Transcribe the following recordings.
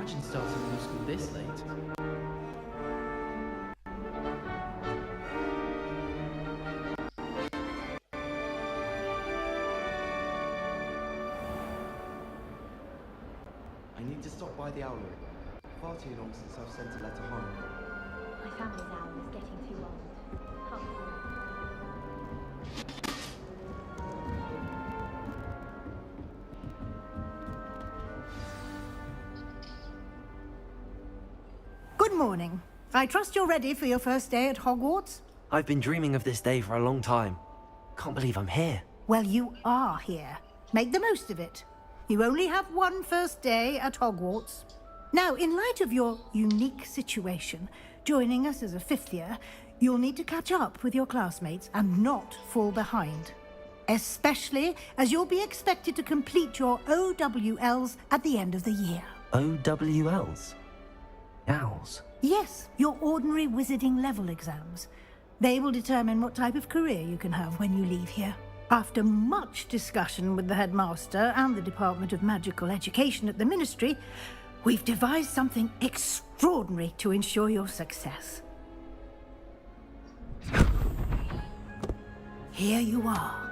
imagine starting new school this late. I need to stop by the owlery. Far too long since I've sent a letter home. My family's owl is getting too old. Good morning. I trust you're ready for your first day at Hogwarts? I've been dreaming of this day for a long time. Can't believe I'm here. Well, you are here. Make the most of it. You only have one first day at Hogwarts. Now, in light of your unique situation, joining us as a fifth year, you'll need to catch up with your classmates and not fall behind. Especially as you'll be expected to complete your OWLs at the end of the year. OWLs? Owls? Yes, your ordinary wizarding level exams. They will determine what type of career you can have when you leave here. After much discussion with the headmaster and the Department of Magical Education at the Ministry, we've devised something extraordinary to ensure your success. Here you are.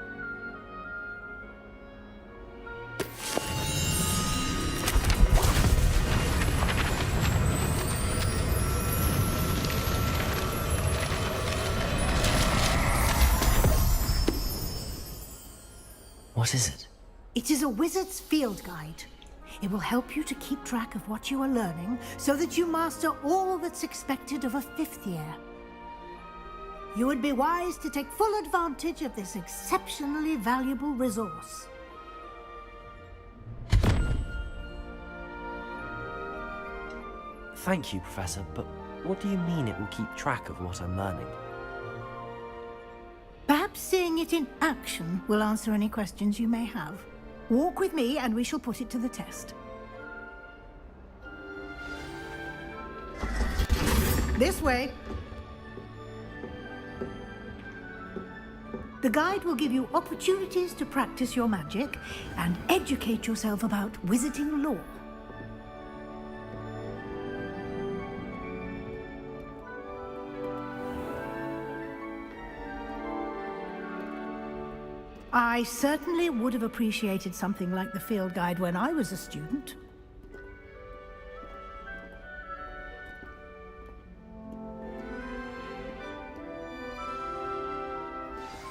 What is it? It is a wizard's field guide. It will help you to keep track of what you are learning so that you master all that's expected of a fifth year. You would be wise to take full advantage of this exceptionally valuable resource. Thank you, Professor, but what do you mean it will keep track of what I'm learning? Perhaps seeing it in action will answer any questions you may have. Walk with me and we shall put it to the test. This way. The guide will give you opportunities to practice your magic and educate yourself about wizarding lore. I certainly would have appreciated something like the field guide when I was a student.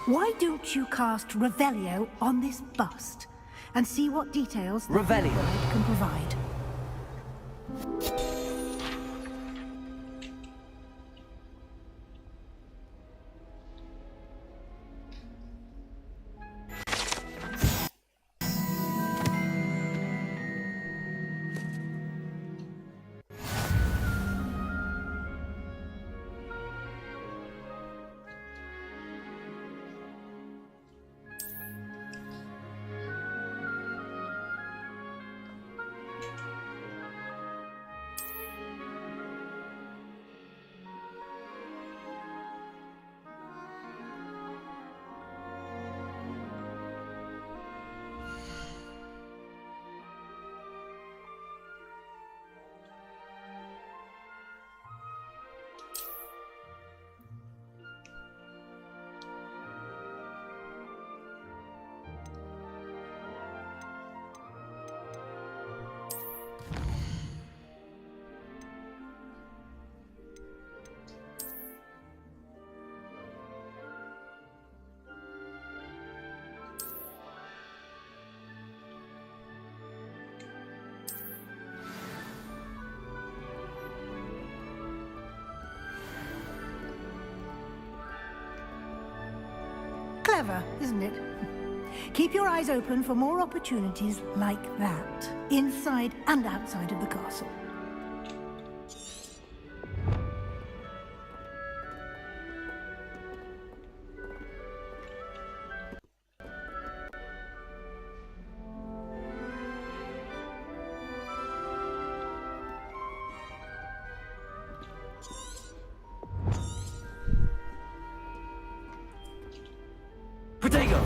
Why don't you cast Revelio on this bust and see what details the Revelio field guide can provide? Clever, isn't it? Keep your eyes open for more opportunities like that, inside and outside of the castle. Protego!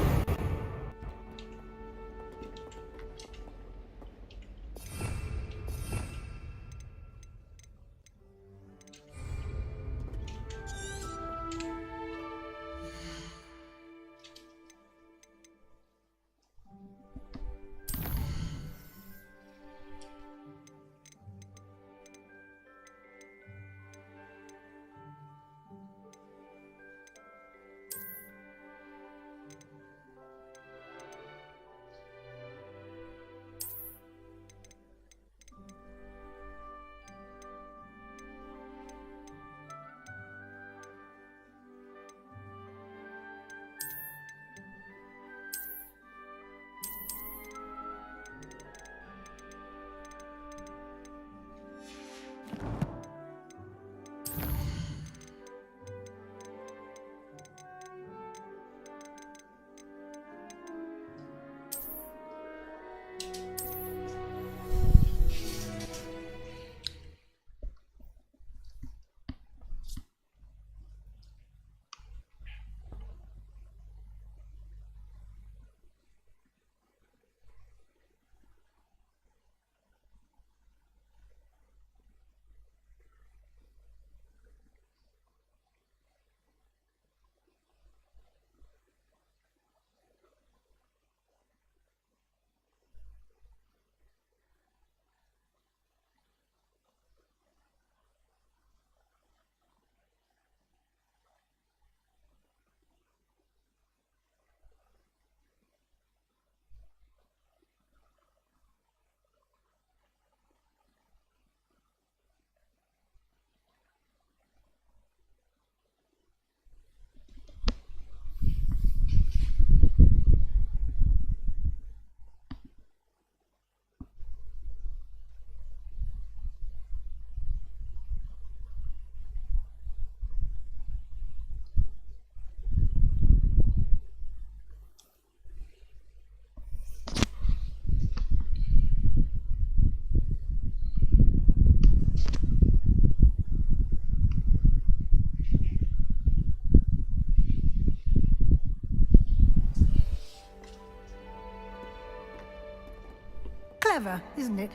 Clever, isn't it?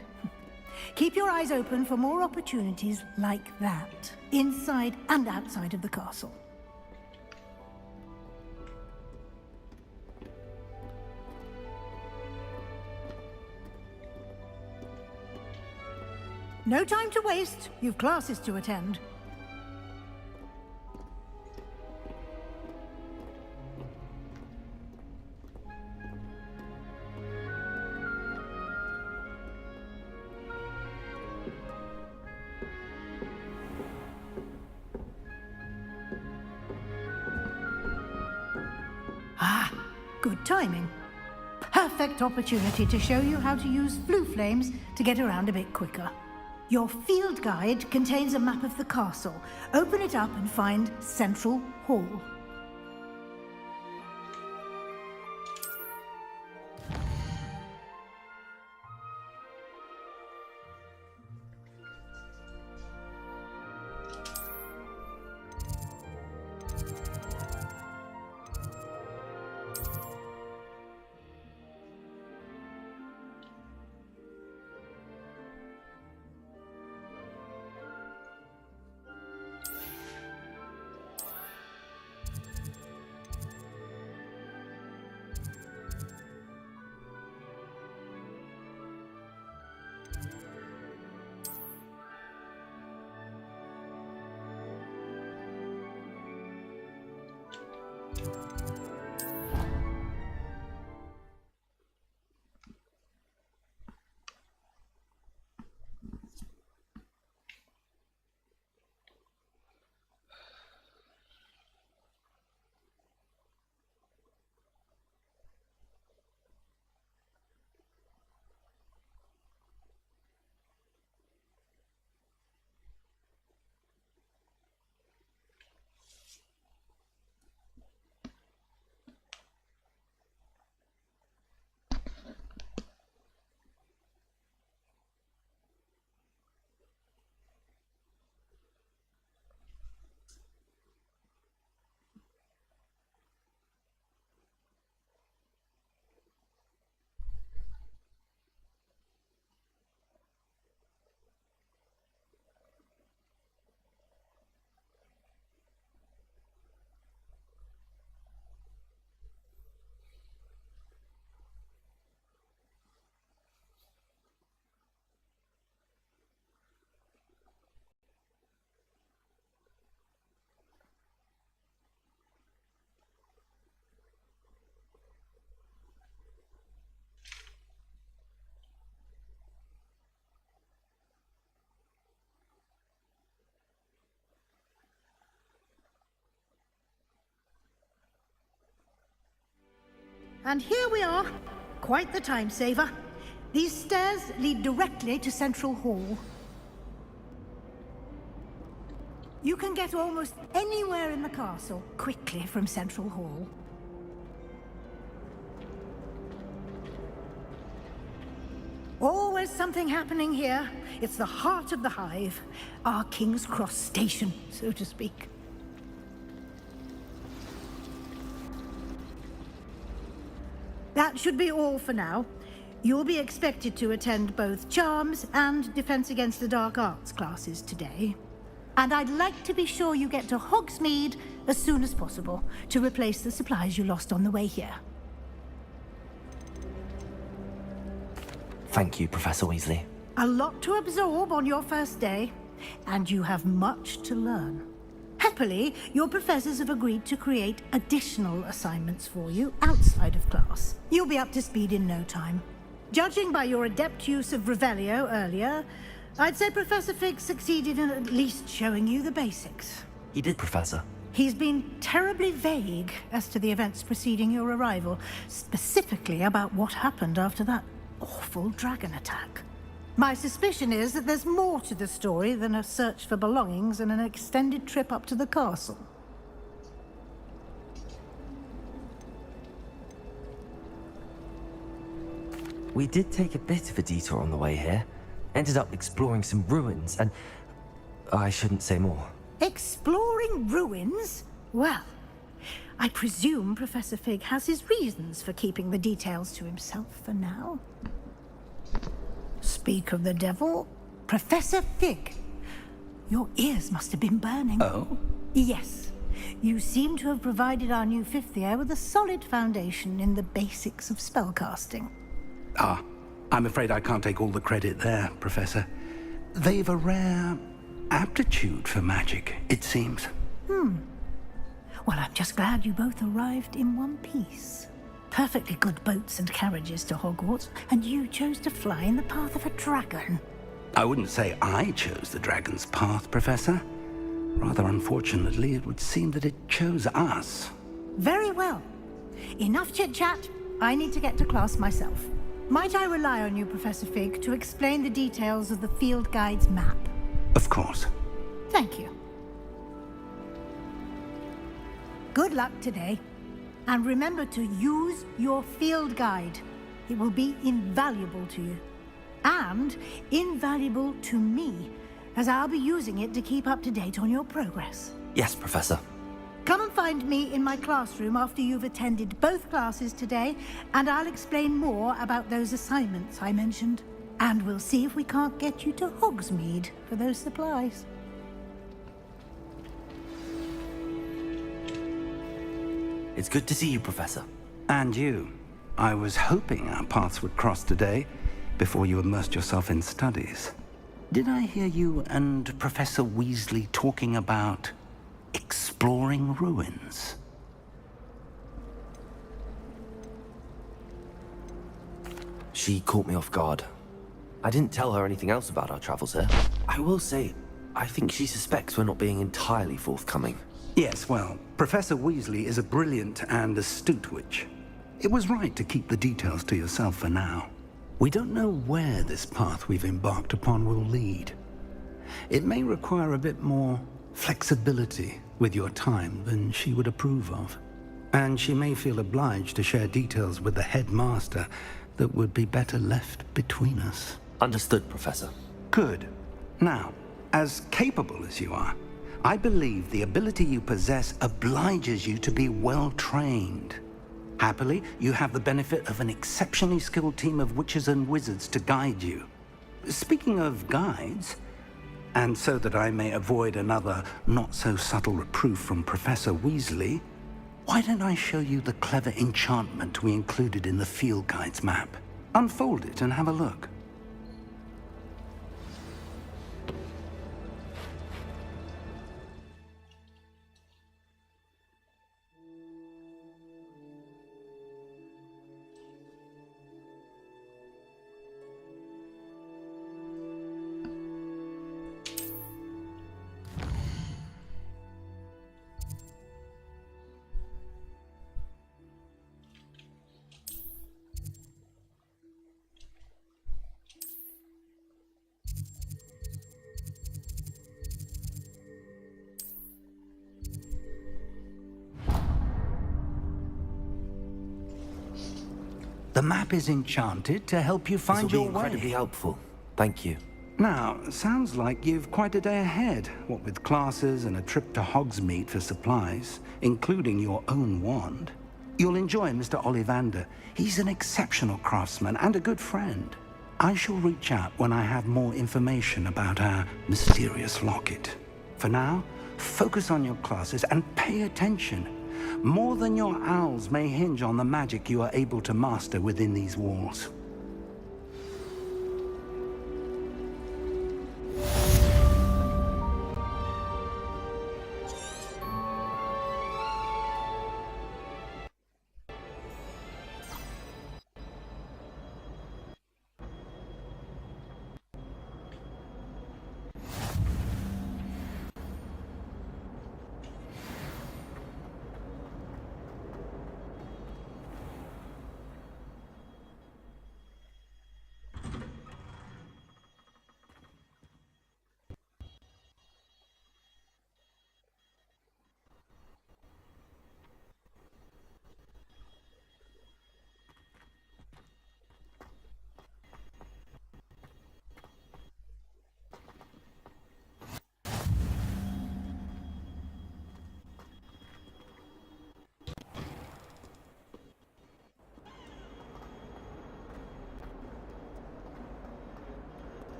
Keep your eyes open for more opportunities like that, inside and outside of the castle. No time to waste. You've classes to attend. Ah, good timing. Perfect opportunity to show you how to use flue flames to get around a bit quicker. Your field guide contains a map of the castle. Open it up and find Central Hall. And here we are. Quite the time saver. These stairs lead directly to Central Hall. You can get almost anywhere in the castle quickly from Central Hall. Always something happening here. It's the heart of the hive. Our King's Cross station, so to speak. That should be all for now. You'll be expected to attend both Charms and Defense Against the Dark Arts classes today. And I'd like to be sure you get to Hogsmeade as soon as possible to replace the supplies you lost on the way here. Thank you, Professor Weasley. A lot to absorb on your first day, and you have much to learn. Happily, your professors have agreed to create additional assignments for you outside of class. You'll be up to speed in no time. Judging by your adept use of Revelio earlier, I'd say Professor Fig succeeded in at least showing you the basics. He did, Professor. He's been terribly vague as to the events preceding your arrival, specifically about what happened after that awful dragon attack. My suspicion is that there's more to the story than a search for belongings and an extended trip up to the castle. We did take a bit of a detour on the way here. Ended up exploring some ruins and... I shouldn't say more. Exploring ruins? Well, I presume Professor Fig has his reasons for keeping the details to himself for now. speak of the devil, Professor Fig. Your ears must have been burning. Oh? Yes. You seem to have provided our new fifth year with a solid foundation in the basics of spellcasting. Ah, I'm afraid I can't take all the credit there, Professor. They've a rare aptitude for magic, it seems. Well, I'm just glad you both arrived in one piece. Perfectly good boats and carriages to Hogwarts, and you chose to fly in the path of a dragon. I wouldn't say I chose the dragon's path, Professor. Rather unfortunately, it would seem that it chose us. Very well. Enough chit-chat. I need to get to class myself. Might I rely on you, Professor Fig, to explain the details of the field guide's map? Of course. Thank you. Good luck today. And remember to use your field guide. It will be invaluable to you. And invaluable to me, as I'll be using it to keep up to date on your progress. Yes, Professor. Come and find me in my classroom after you've attended both classes today, and I'll explain more about those assignments I mentioned. And we'll see if we can't get you to Hogsmeade for those supplies. It's good to see you, Professor. And you. I was hoping our paths would cross today, before you immersed yourself in studies. Did I hear you and Professor Weasley talking about exploring ruins? She caught me off guard. I didn't tell her anything else about our travels here. I will say, I think she suspects we're not being entirely forthcoming. Yes, well, Professor Weasley is a brilliant and astute witch. It was right to keep the details to yourself for now. We don't know where this path we've embarked upon will lead. It may require a bit more flexibility with your time than she would approve of. And she may feel obliged to share details with the headmaster that would be better left between us. Understood, Professor. Good. Now, as capable as you are, I believe the ability you possess obliges you to be well trained. Happily, you have the benefit of an exceptionally skilled team of witches and wizards to guide you. Speaking of guides, and so that I may avoid another not-so-subtle reproof from Professor Weasley, why don't I show you the clever enchantment we included in the field guide's map? Unfold it and have a look. The map is enchanted to help you find This will your be incredibly way. helpful. Thank you. Now, sounds like you've quite a day ahead, what with classes and a trip to Hogsmeade for supplies, including your own wand. You'll enjoy Mr. Ollivander. He's an exceptional craftsman and a good friend. I shall reach out when I have more information about our mysterious locket. For now, focus on your classes and pay attention. More than your owls may hinge on the magic you are able to master within these walls.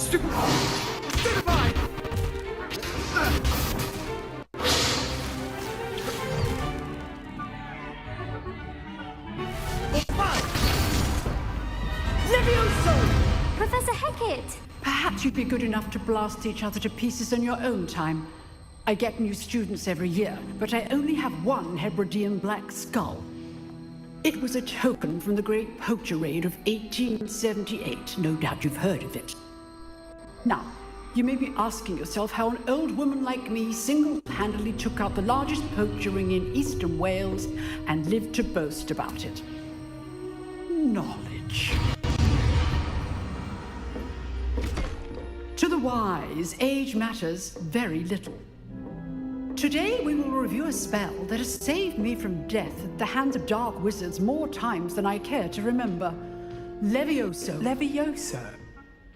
Stupefy! Professor Hecat! Perhaps you'd be good enough to blast each other to pieces in your own time. I get new students every year, but I only have one Hebridean black skull. It was a token from the Great Poacher Raid of 1878. No doubt you've heard of it. Now, you may be asking yourself how an old woman like me single-handedly took out the largest poacher ring in eastern Wales and lived to boast about it. Knowledge. To the wise, age matters very little. Today we will review a spell that has saved me from death at the hands of dark wizards more times than I care to remember. Levioso. Levioso?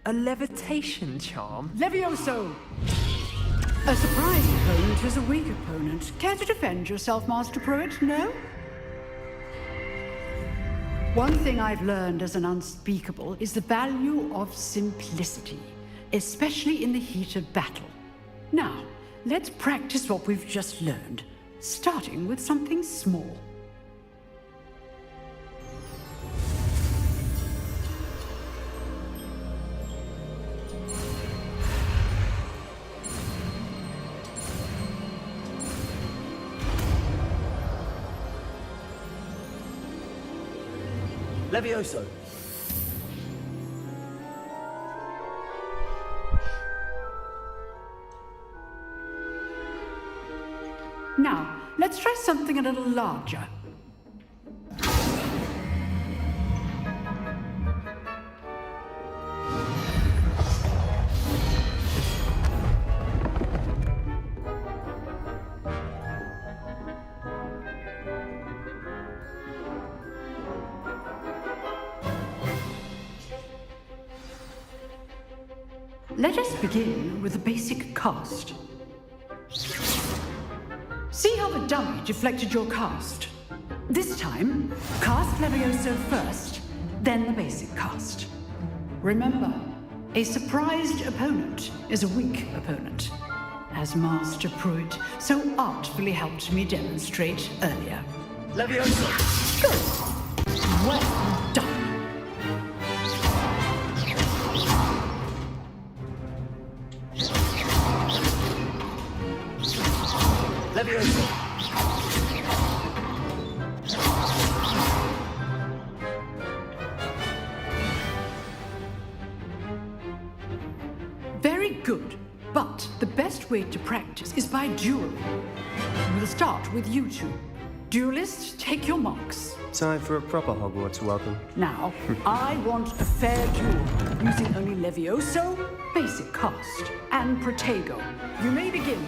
A levitation charm? Levioso! A surprise opponent is a weak opponent. Care to defend yourself, Master Pruitt? No? One thing I've learned as an unspeakable is the value of simplicity, especially in the heat of battle. Now, let's practice what we've just learned, starting with something small. Levioso! Now, let's try something a little larger. Let us begin with a basic cast. See how the dummy deflected your cast? This time, cast Levioso first, then the basic cast. Remember, a surprised opponent is a weak opponent, as Master Pruitt so artfully helped me demonstrate earlier. Levioso! Good. Well done. Levioso! Very good. But the best way to practice is by dueling. We'll start with you two. Duelists, take your marks. Time for a proper Hogwarts welcome. Now, I want a fair duel, using only Levioso, basic cast, and Protego. You may begin.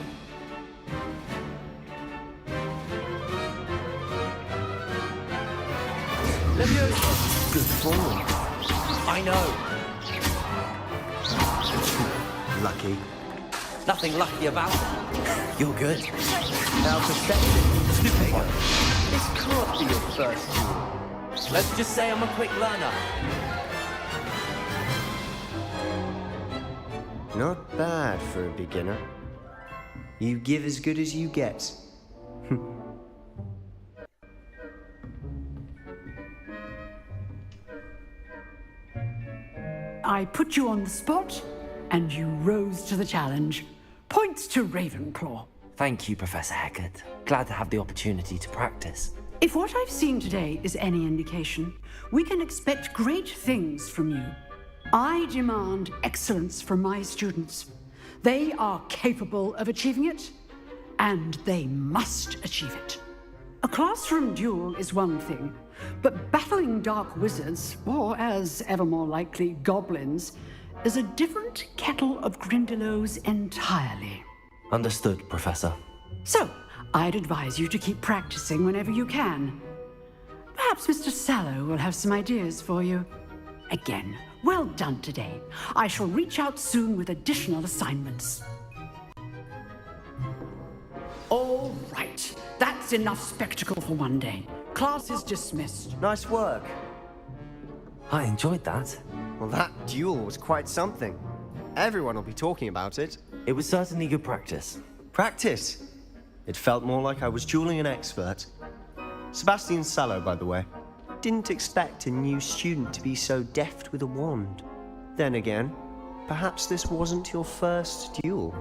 Levioso! Good form. I know. Lucky. Nothing lucky about it. You're good. Now perception. This can't be your first duel. Let's just say I'm a quick learner. Not bad for a beginner. You give as good as you get. I put you on the spot, and you rose to the challenge. Points to Ravenclaw. Thank you, Professor Hecat. Glad to have the opportunity to practice. If what I've seen today is any indication, we can expect great things from you. I demand excellence from my students. They are capable of achieving it, and they must achieve it. A classroom duel is one thing, but battling dark wizards, or as ever more likely, goblins, is a different kettle of Grindylows entirely. Understood, Professor. So, I'd advise you to keep practicing whenever you can. Perhaps Mr. Sallow will have some ideas for you. Again, well done today. I shall reach out soon with additional assignments. All right, that's enough spectacle for one day. Class is dismissed. Nice work. I enjoyed that. Well, that duel was quite something. everyone will be talking about it. It was certainly good practice. Practice? It felt more like I was dueling an expert. Sebastian Sallow, by the way. Didn't expect a new student to be so deft with a wand. Then again, perhaps this wasn't your first duel.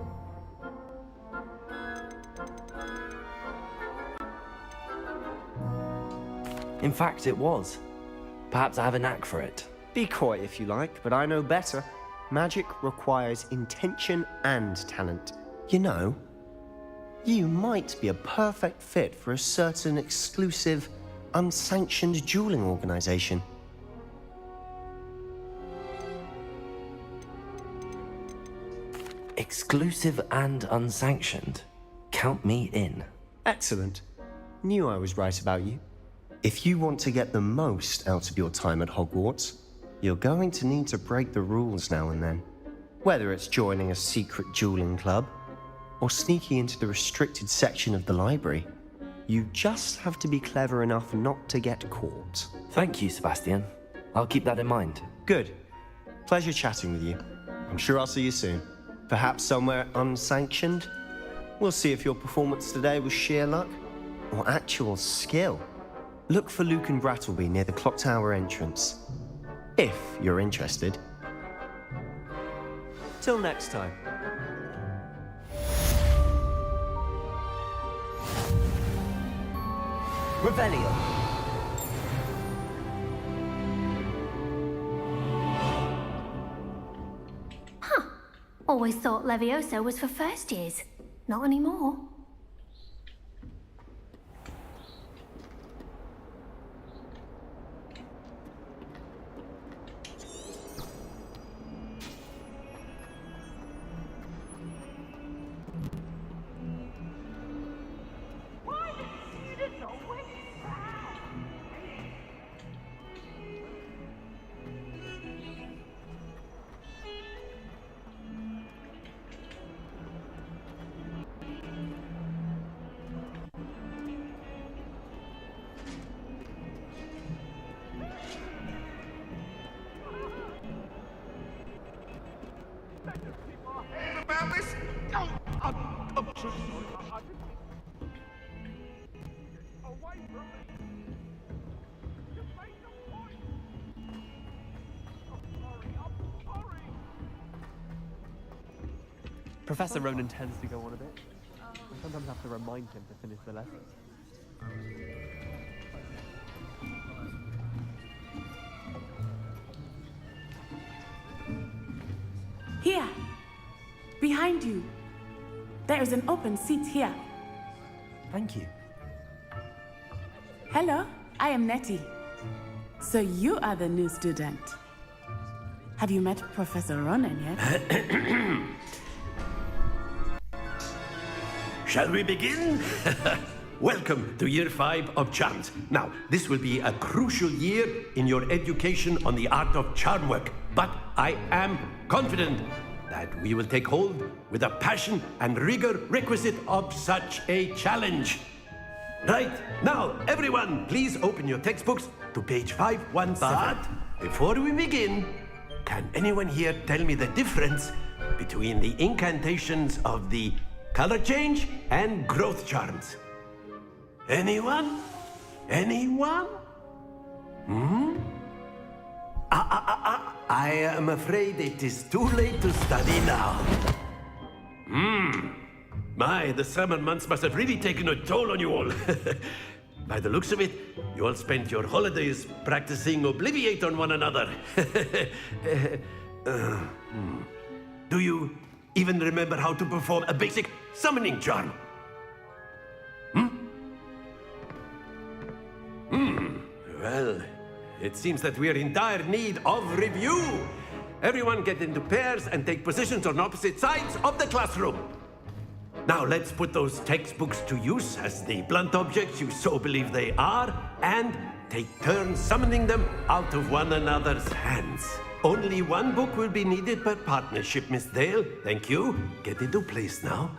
In fact, it was. Perhaps I have a knack for it. Be coy if you like, but I know better. Magic requires intention and talent. You know, you might be a perfect fit for a certain exclusive, unsanctioned dueling organization. Exclusive and unsanctioned. Count me in. Excellent. Knew I was right about you. If you want to get the most out of your time at Hogwarts, you're going to need to break the rules now and then. Whether it's joining a secret dueling club, or sneaking into the restricted section of the library, you just have to be clever enough not to get caught. Thank you, Sebastian. I'll keep that in mind. Good. Pleasure chatting with you. I'm sure I'll see you soon. Perhaps somewhere unsanctioned? We'll see if your performance today was sheer luck, or actual skill. Look for Luke and Brattleby near the clock tower entrance. If you're interested. Till next time. Revelio. Always thought Levioso was for first years. Not anymore. Professor Ronan tends to go on a bit. I sometimes have to remind him to finish the lesson. Here, behind you. There is an open seat here. Thank you. Hello, I am Nettie. So you are the new student. Have you met Professor Ronan yet? Shall we begin? Welcome to Year 5 of Charms. Now, this will be a crucial year in your education on the art of charm work, but I am confident that we will take hold with the passion and rigor requisite of such a challenge. Right, now, everyone, please open your textbooks to page 517. But before we begin, can anyone here tell me the difference between the incantations of the color change and growth charms? Anyone? Anyone? I am afraid it is too late to study now. My, the summer months must have really taken a toll on you all. By the looks of it, you all spent your holidays practicing Obliviate on one another. Do you even remember how to perform a basic summoning charm? Well, it seems that we are in dire need of review. Everyone get into pairs and take positions on opposite sides of the classroom. Now let's put those textbooks to use as the blunt objects you so believe they are, and take turns summoning them out of one another's hands. Only one book will be needed per partnership, Miss Dale. Thank you. Get into place now.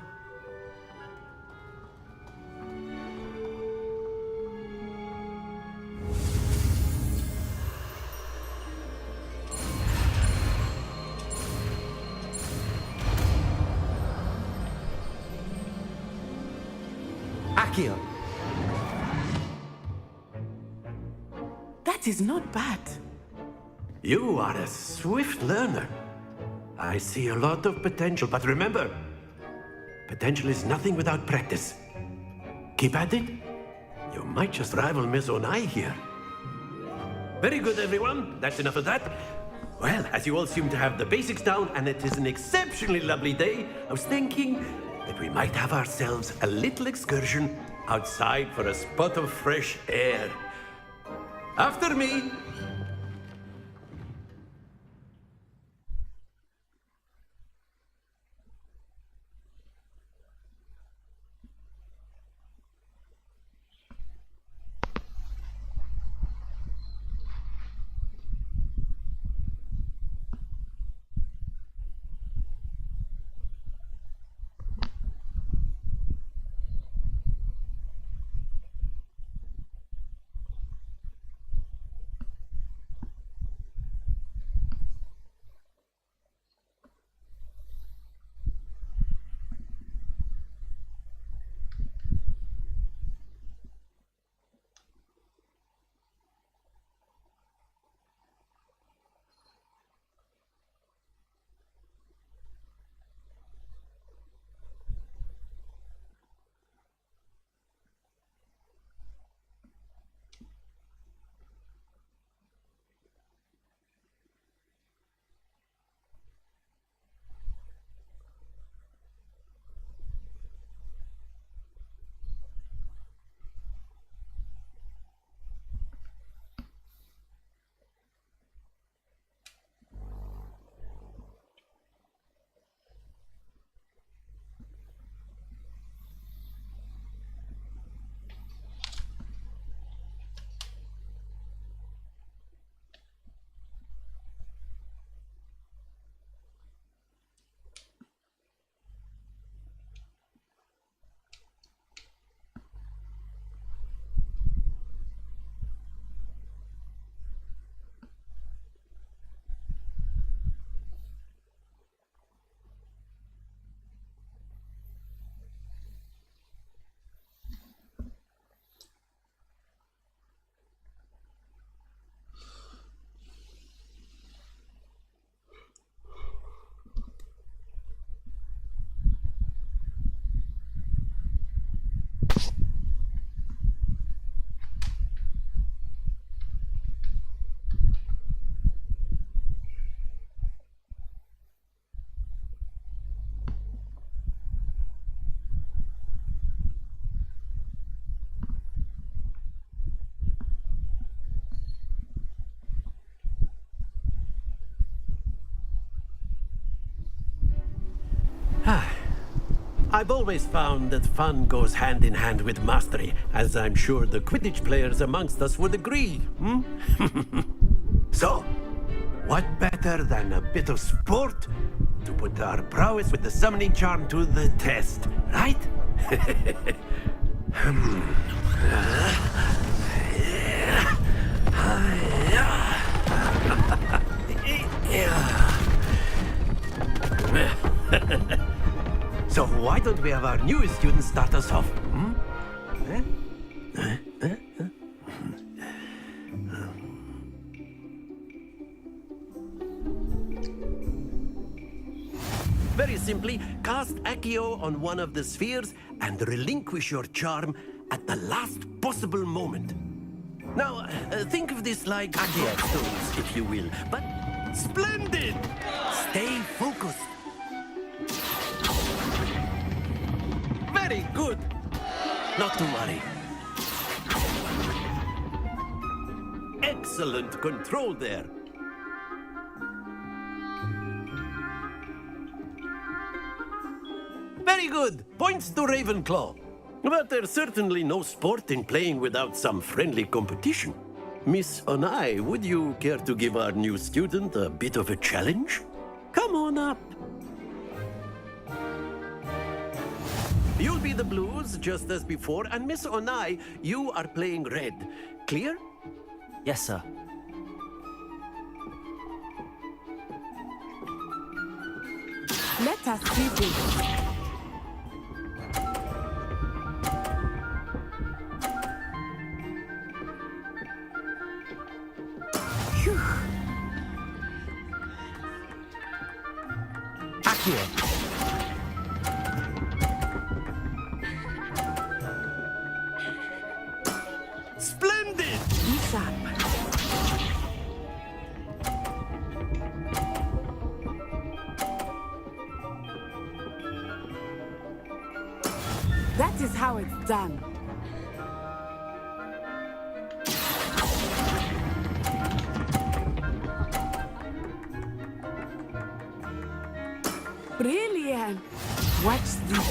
Accio. That is not bad. You are a swift learner. I see a lot of potential, but remember, potential is nothing without practice. Keep at it. You might just rival Miss Onai here. Very good, everyone. That's enough of that. Well, as you all seem to have the basics down, and it is an exceptionally lovely day, I was thinking that we might have ourselves a little excursion outside for a spot of fresh air. After me! I've always found that fun goes hand in hand with mastery, as I'm sure the Quidditch players amongst us would agree. So, what better than a bit of sport to put our prowess with the summoning charm to the test, right? So why don't we have our newest student start us off? Very simply, cast Accio on one of the spheres and relinquish your charm at the last possible moment. Now, think of this like Accio stones, if you will, but splendid! Stay focused. Very good. Not to worry. Excellent control there. Very good. Points to Ravenclaw. But there's certainly no sport in playing without some friendly competition. Miss Onai, would you care to give our new student a bit of a challenge? Come on up. You'll be the blues, just as before, and Miss Onai, you are playing red. Clear? Yes, sir. Let us see this. sharp. That is how it's done. Brilliant! Watch this.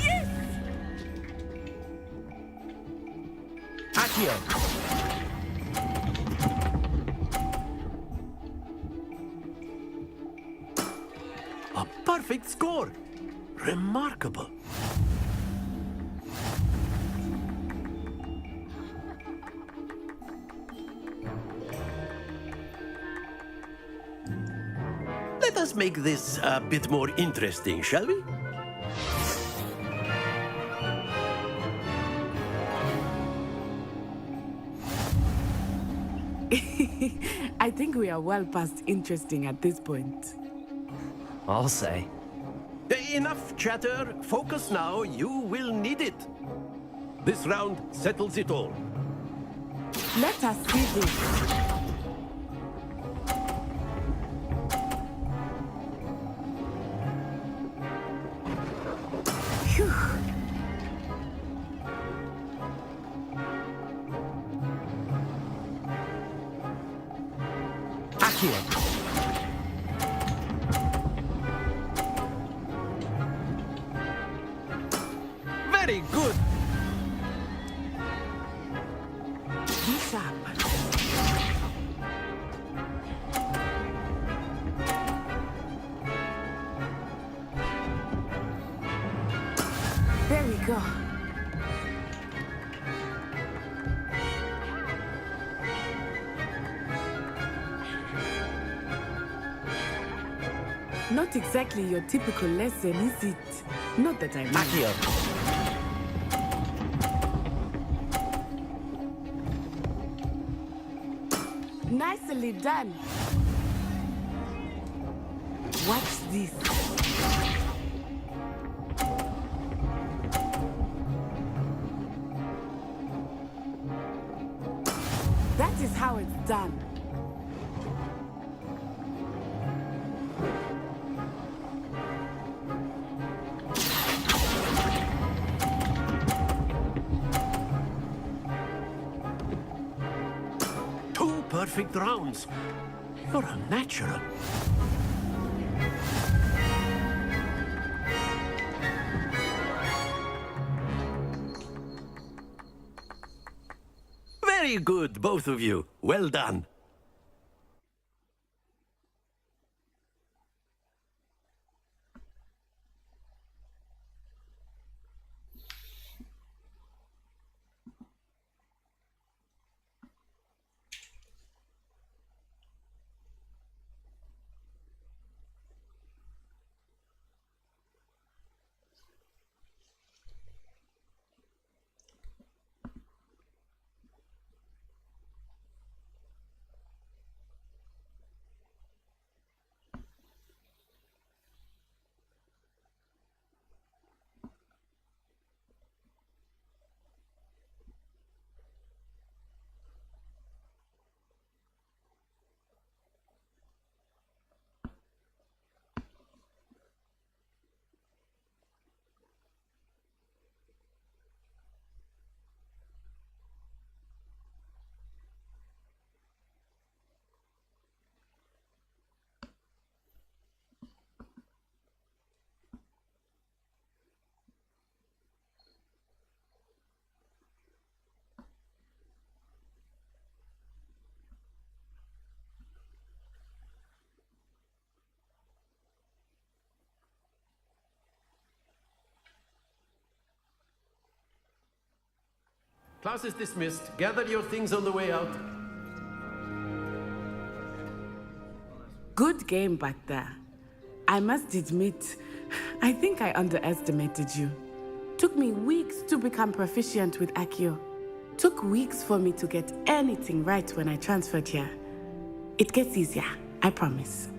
Yes! Accio. A perfect score. Remarkable. Let us make this a bit more interesting, shall we? I think we are well past interesting at this point. I'll say. Enough chatter. Focus now. You will need it. This round settles it all. Let us see this. Phew. Accio. Very good. Be sharp. There we go. Not exactly your typical lesson, is it? Not that I mean. Accio. Nicely done. Watch this. That is how it's done. Two perfect rounds. You're a natural. Very good, both of you. Well done. Class is dismissed. Gather your things on the way out. Good game back there. I must admit, I think I underestimated you. Took me weeks to become proficient with Accio. Took weeks for me to get anything right when I transferred here. It gets easier, I promise.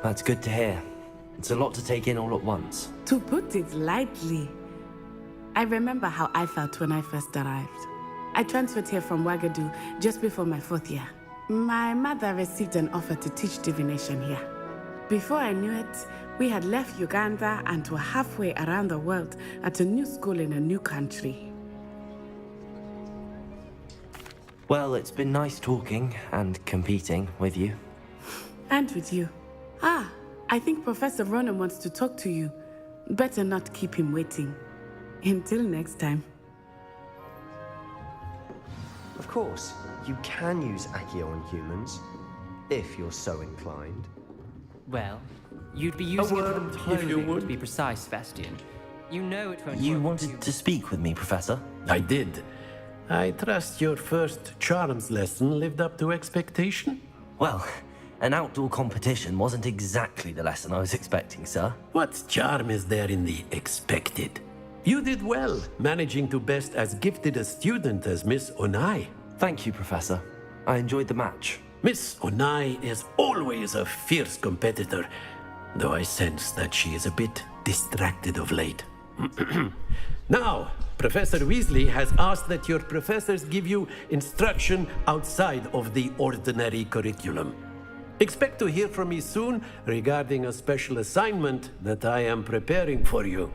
That's good to hear. It's a lot to take in all at once. To put it lightly, I remember how I felt when I first arrived. I transferred here from Wagadu just before my 4th year. My mother received an offer to teach divination here. Before I knew it, we had left Uganda and were halfway around the world at a new school in a new country. Well, it's been nice talking and competing with you. And with you. I think Professor Ronan wants to talk to you. Better not keep him waiting. Until next time. Of course, you can use Accio on humans, if you're so inclined. Well, you'd be using it for word, if you clothing, would. to be precise, Sebastian. You know it won't You work wanted to speak with me, Professor? I did. I trust your first charms lesson lived up to expectation? Well, an outdoor competition wasn't exactly the lesson I was expecting, sir. What charm is there in the expected? You did well, managing to best as gifted a student as Miss Onai. Thank you, Professor. I enjoyed the match. Miss Onai is always a fierce competitor, though I sense that she is a bit distracted of late. Now, Professor Weasley has asked that your professors give you instruction outside of the ordinary curriculum. Expect to hear from me soon regarding a special assignment that I am preparing for you.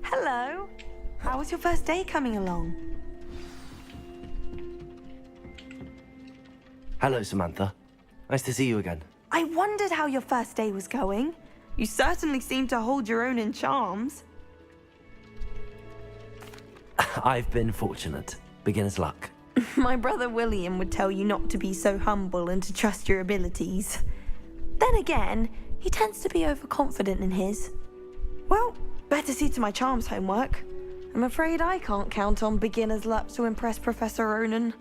Hello. How was your first day coming along? Hello, Samantha. Nice to see you again. I wondered how your first day was going. You certainly seem to hold your own in charms. I've been fortunate. Beginner's luck. My brother William would tell you not to be so humble and to trust your abilities. Then again, he tends to be overconfident in his. Well, better see to my charms homework. I'm afraid I can't count on beginner's luck to impress Professor Ronan.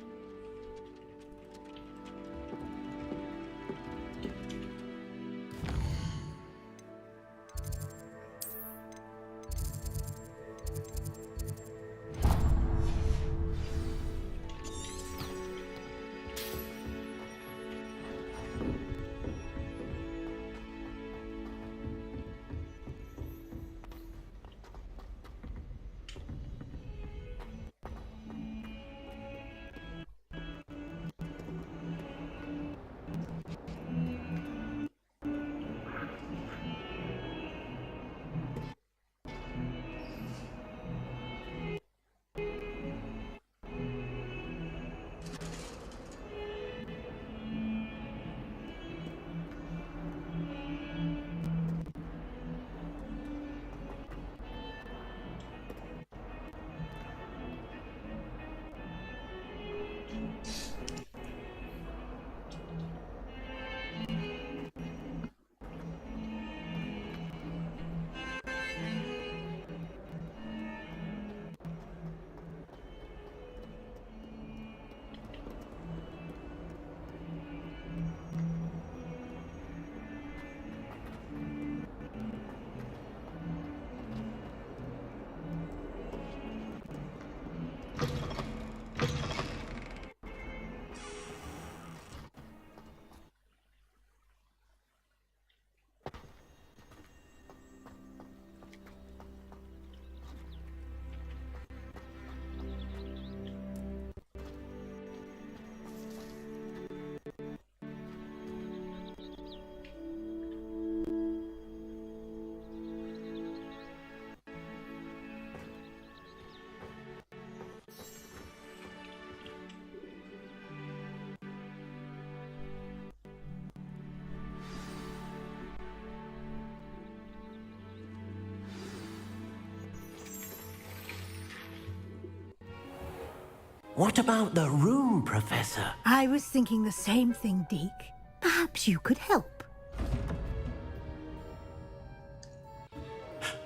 What about the room, Professor? I was thinking the same thing, Deke. Perhaps you could help.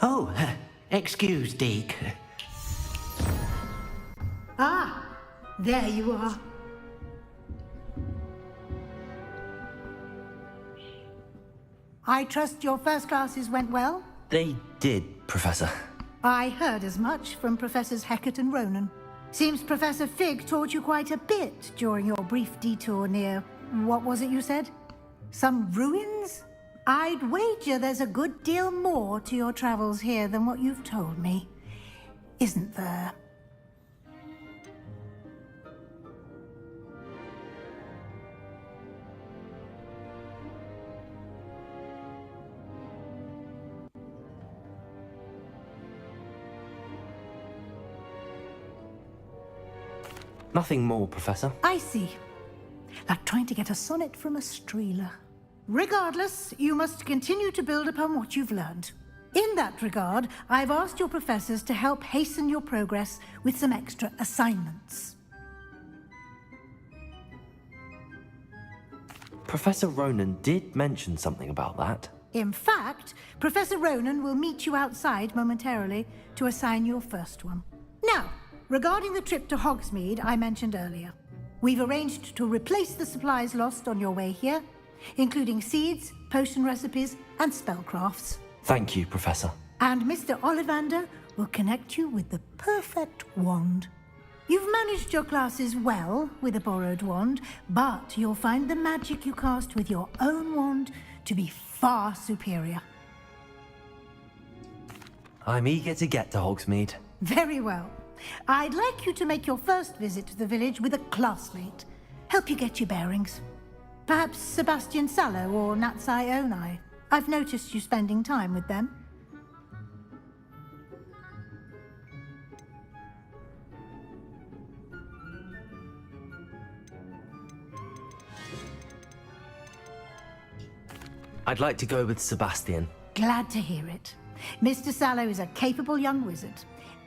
Oh, excuse, Deke. Ah, there you are. I trust your first classes went well? They did, Professor. I heard as much from Professors Hecat and Ronan. Seems Professor Fig taught you quite a bit during your brief detour near... what was it you said? Some ruins? I'd wager there's a good deal more to your travels here than what you've told me. Isn't there? Nothing more, Professor. I see. Like trying to get a sonnet from a streeler. Regardless, you must continue to build upon what you've learned. In that regard, I've asked your professors to help hasten your progress with some extra assignments. Professor Ronan did mention something about that. In fact, Professor Ronan will meet you outside momentarily to assign your first one. Now, regarding the trip to Hogsmeade I mentioned earlier, we've arranged to replace the supplies lost on your way here, including seeds, potion recipes, and spellcrafts. Thank you, Professor. And Mr. Ollivander will connect you with the perfect wand. You've managed your classes well with a borrowed wand, but you'll find the magic you cast with your own wand to be far superior. I'm eager to get to Hogsmeade. Very well. I'd like you to make your first visit to the village with a classmate. Help you get your bearings. Perhaps Sebastian Sallow or Natsai Onai. I've noticed you spending time with them. I'd like to go with Sebastian. Glad to hear it. Mr. Sallow is a capable young wizard,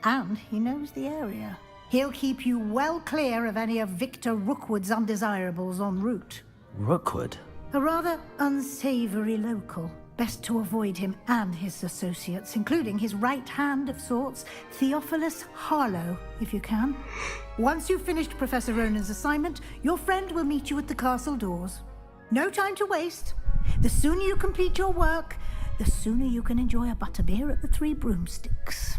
and he knows the area. He'll keep you well clear of any of Victor Rookwood's undesirables en route. Rookwood? A rather unsavory local. Best to avoid him and his associates, including his right hand of sorts, Theophilus Harlow, if you can. Once you've finished Professor Ronan's assignment, your friend will meet you at the castle doors. No time to waste. The sooner you complete your work, the sooner you can enjoy a butterbeer at the Three Broomsticks.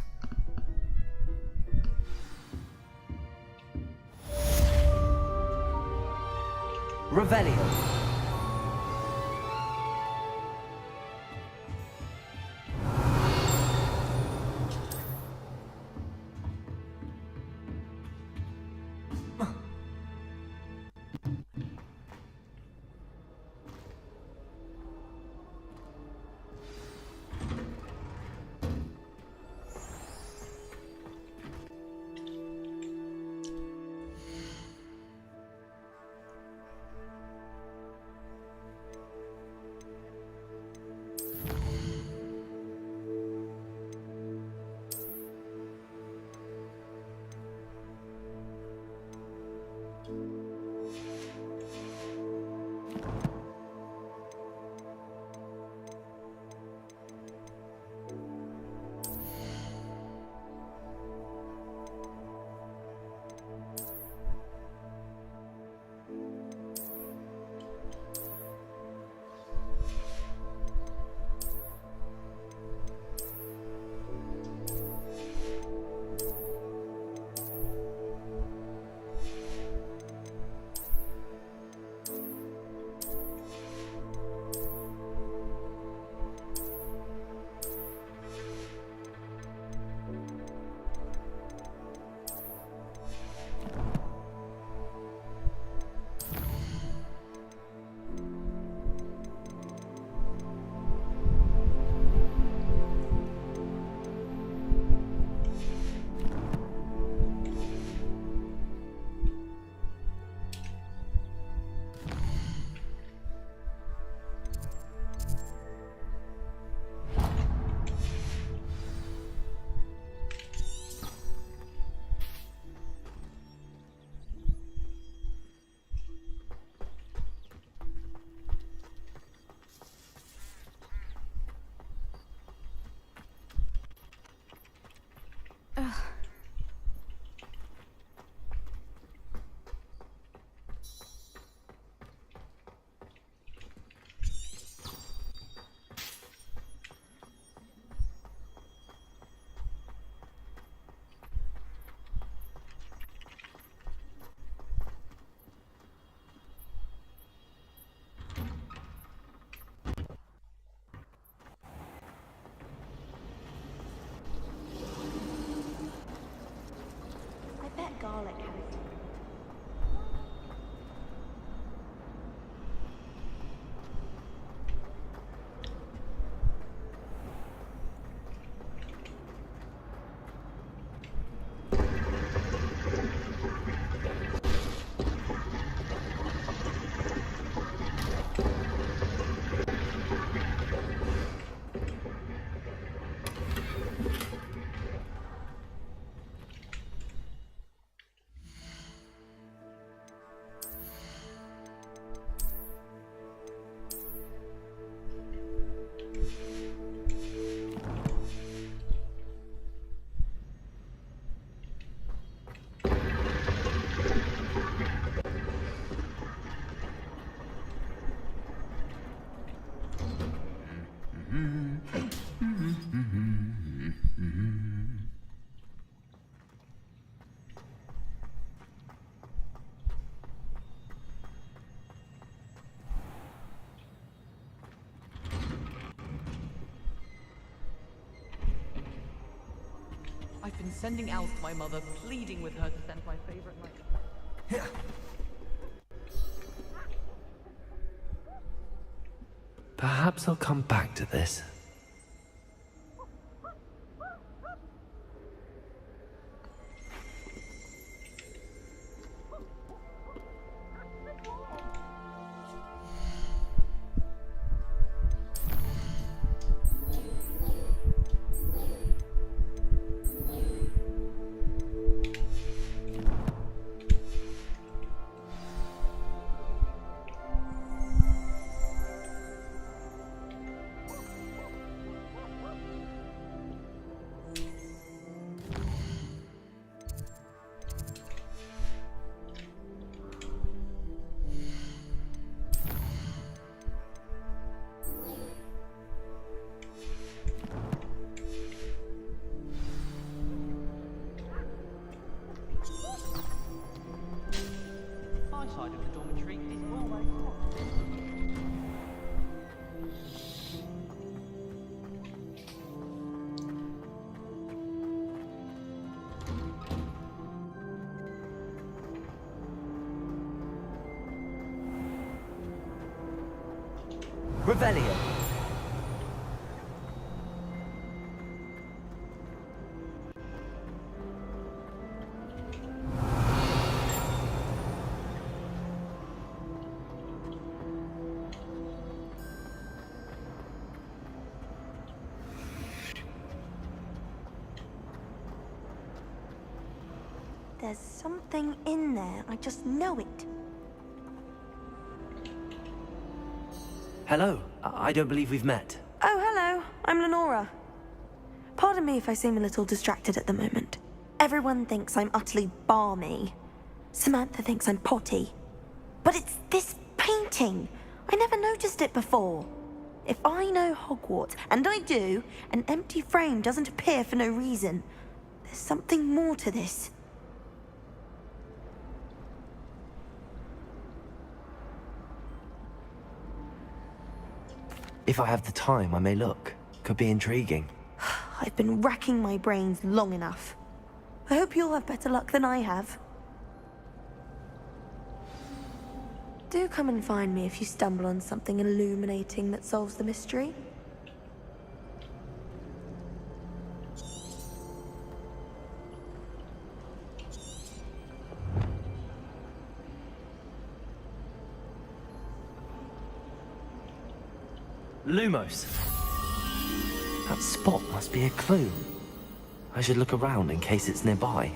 Revelio. garlic house. I've been sending owls to my mother, pleading with her to send my favorite light. Perhaps I'll come back to this. My side of the dormitory is always locked. Revelio. There's something in there. I just know it. Hello. I don't believe we've met. Oh, hello. I'm Lenora. Pardon me if I seem a little distracted at the moment. Everyone thinks I'm utterly balmy. Samantha thinks I'm potty. But it's this painting. I never noticed it before. If I know Hogwarts, and I do, an empty frame doesn't appear for no reason. There's something more to this. If I have the time, I may look. Could be intriguing. I've been racking my brains long enough. I hope you'll have better luck than I have. Do come and find me if you stumble on something illuminating that solves the mystery. Lumos. That spot must be a clue. I should look around in case it's nearby.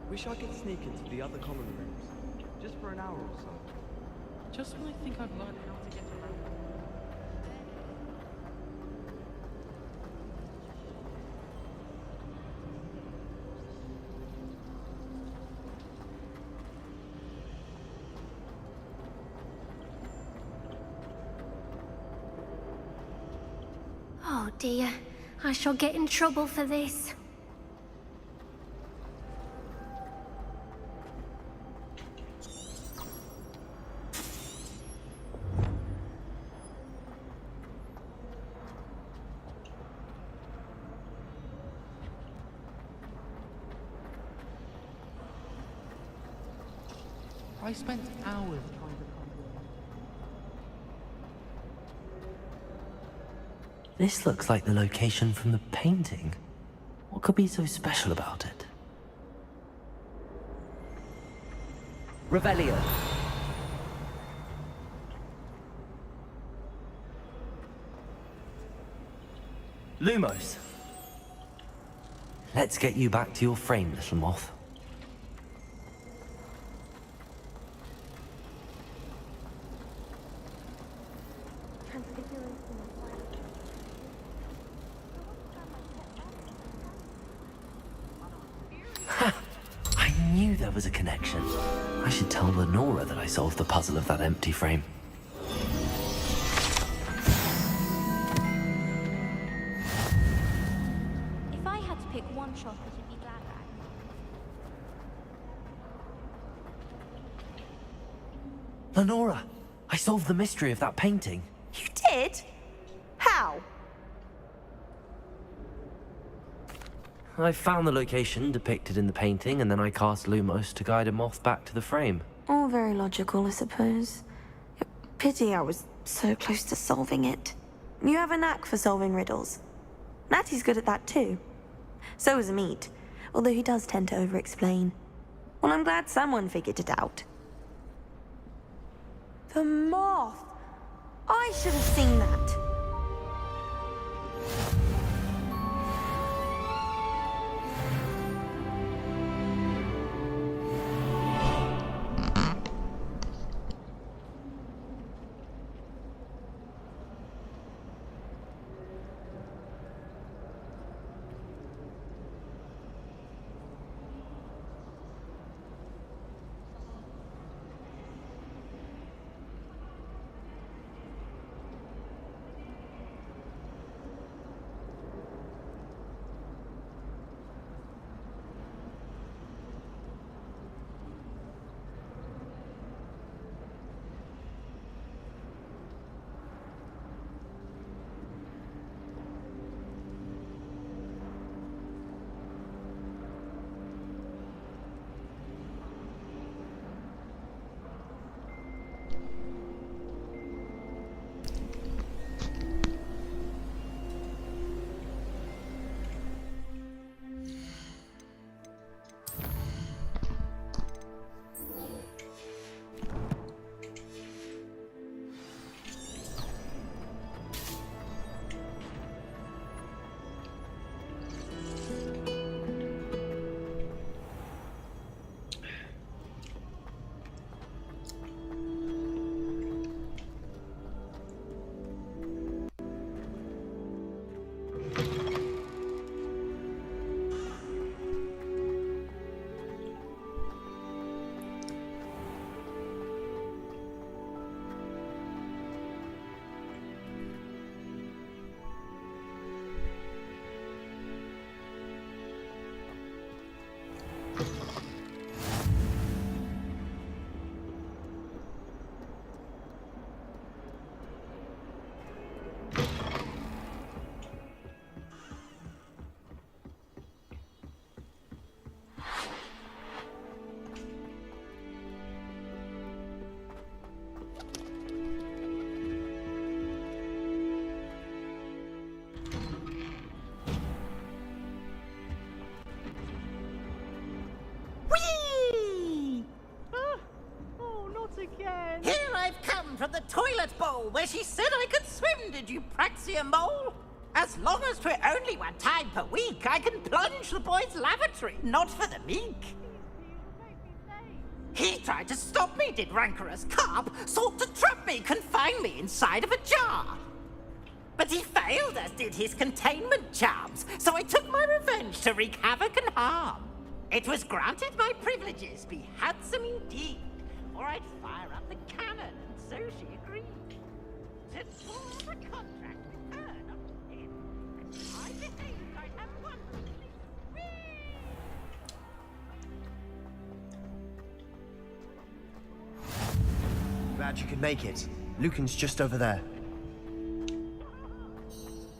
Wish I could sneak into the other common rooms, just for an hour or so. Just when I think I've learned how to get around. Oh dear, I shall get in trouble for this. I spent hours trying to find it. This looks like the location from the painting. What could be so special about it? Revelio. Lumos. Let's get you back to your frame, little moth. I knew there was a connection. I should tell Lenora that I solved the puzzle of that empty frame. If I had to pick one chocolate, it'd be glad rags. Lenora, I solved the mystery of that painting. You did? How? I found the location depicted in the painting, and then I cast Lumos to guide a moth back to the frame. All very logical, I suppose. Pity I was so close to solving it. You have a knack for solving riddles. Natty's good at that too. So is Amit, although he does tend to over-explain. Well, I'm glad someone figured it out. The moth! I should have seen that. From the toilet bowl where she said I could swim, did you praxia mole? As long as 'twere only one time per week, I can plunge the boy's lavatory, not for the meek. He tried to stop me, did rancorous carp, sought to trap me, confine me inside of a jar. But he failed, as did his containment charms, so I took my revenge to wreak havoc and harm. It was granted my privileges be handsome indeed, or I'd fire up the cannon. So she agreed to form a contract with her, not him. And I behaved, I'd have wonderfully. Glad you could make it. Lucan's just over there.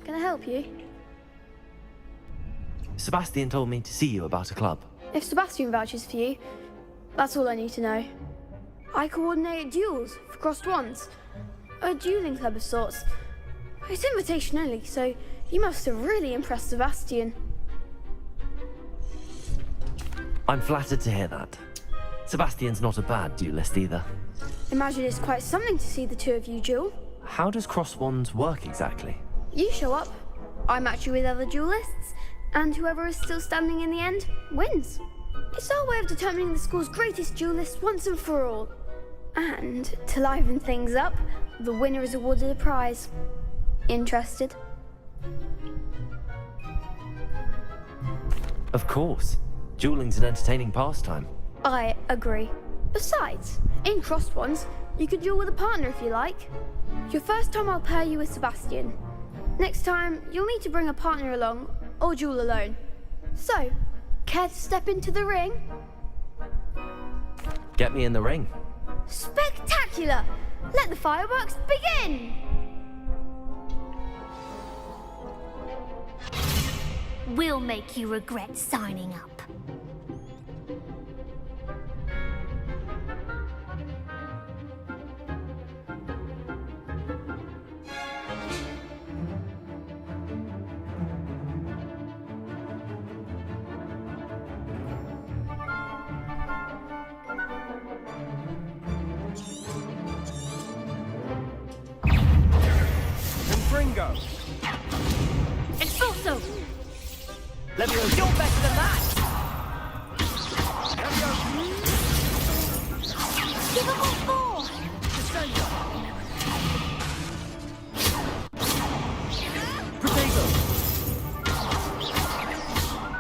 Can I help you? Sebastian told me to see you about a club. If Sebastian vouches for you, that's all I need to know. I coordinate duels for crossed wands. A dueling club of sorts. It's invitation only, so you must have really impressed Sebastian. I'm flattered to hear that. Sebastian's not a bad duelist either. Imagine it's quite something to see the two of you duel. How does cross wands work exactly? You show up, I match you with other duelists, and whoever is still standing in the end wins. It's our way of determining the school's greatest duelist once and for all. And to liven things up, the winner is awarded a prize. Interested? Of course. Dueling's an entertaining pastime. I agree. Besides, in crossed ones, you could duel with a partner if you like. Your first time I'll pair you with Sebastian. Next time, you'll need to bring a partner along, or duel alone. So, care to step into the ring? Get me in the ring. Spectacular! Let the fireworks begin! We'll make you regret signing up. Confringo! Expulso! Leviosa! You're better than that! Give them all four! Descendo! Protego!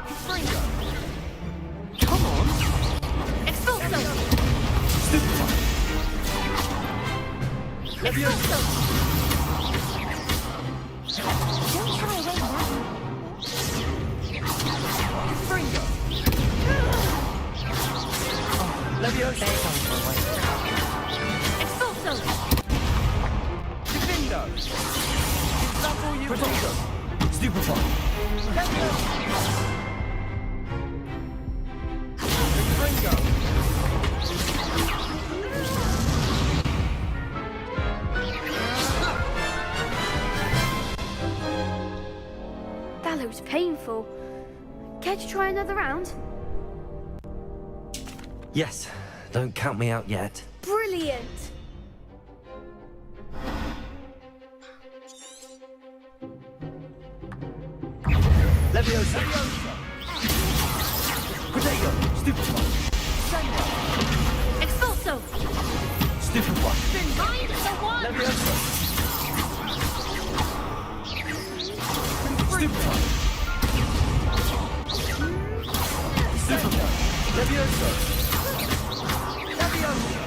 Confringo! Come on! Expulso! Stupefy! Leviosa! Don't try away now. Confringo! Leviosa! Expulso! Divindo! Is that all you Protego! Stupefy! Leviosa! Confringo! That looks painful. Care to try another round? Yes. Don't count me out yet. Brilliant! Leviosa! Protego! Stupefy! Sendo! Expulso! Stupefy! Mind the one! Leviosa! Stupefy! Stupefy! Leviosa! Leviosa!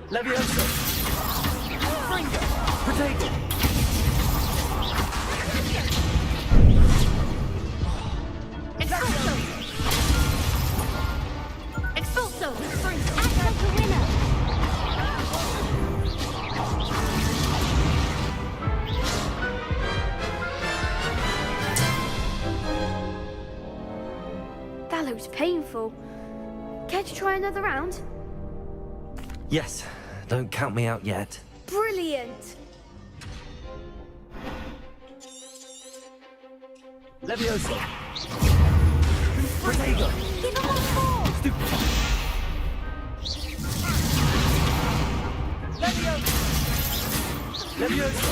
Leviosa! Fringo! Protego! Expulso! Expulso! Act like a winner! That looks painful. Care to try another round? Yes. Don't count me out yet. Brilliant! Leviosa! Protego! Give them all four! Stupefy! Leviosa! Leviosa!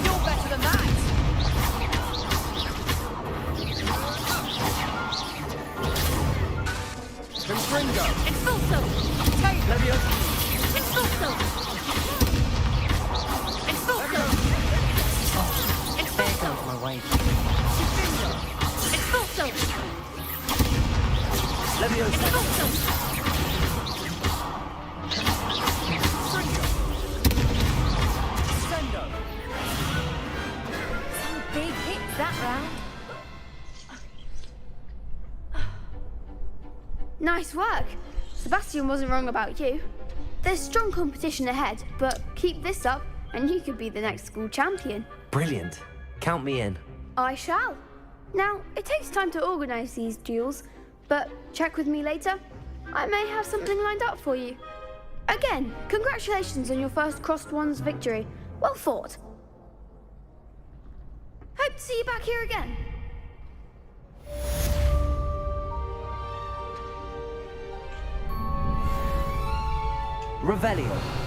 You're better than that! Confringo! Expulso! Leviosa! Expulso! Expulso! Expulso! My way. Expulso! Leviosa! Expulso! Sendo! Some big hits that round. Nice work. Sebastian wasn't wrong about you. There's strong competition ahead, but keep this up and you could be the next school champion. Brilliant. Count me in. I shall. Now, it takes time to organise these duels, but check with me later. I may have something lined up for you. Again, congratulations on your first Crossed Wands victory. Well fought. Hope to see you back here again. Revelio.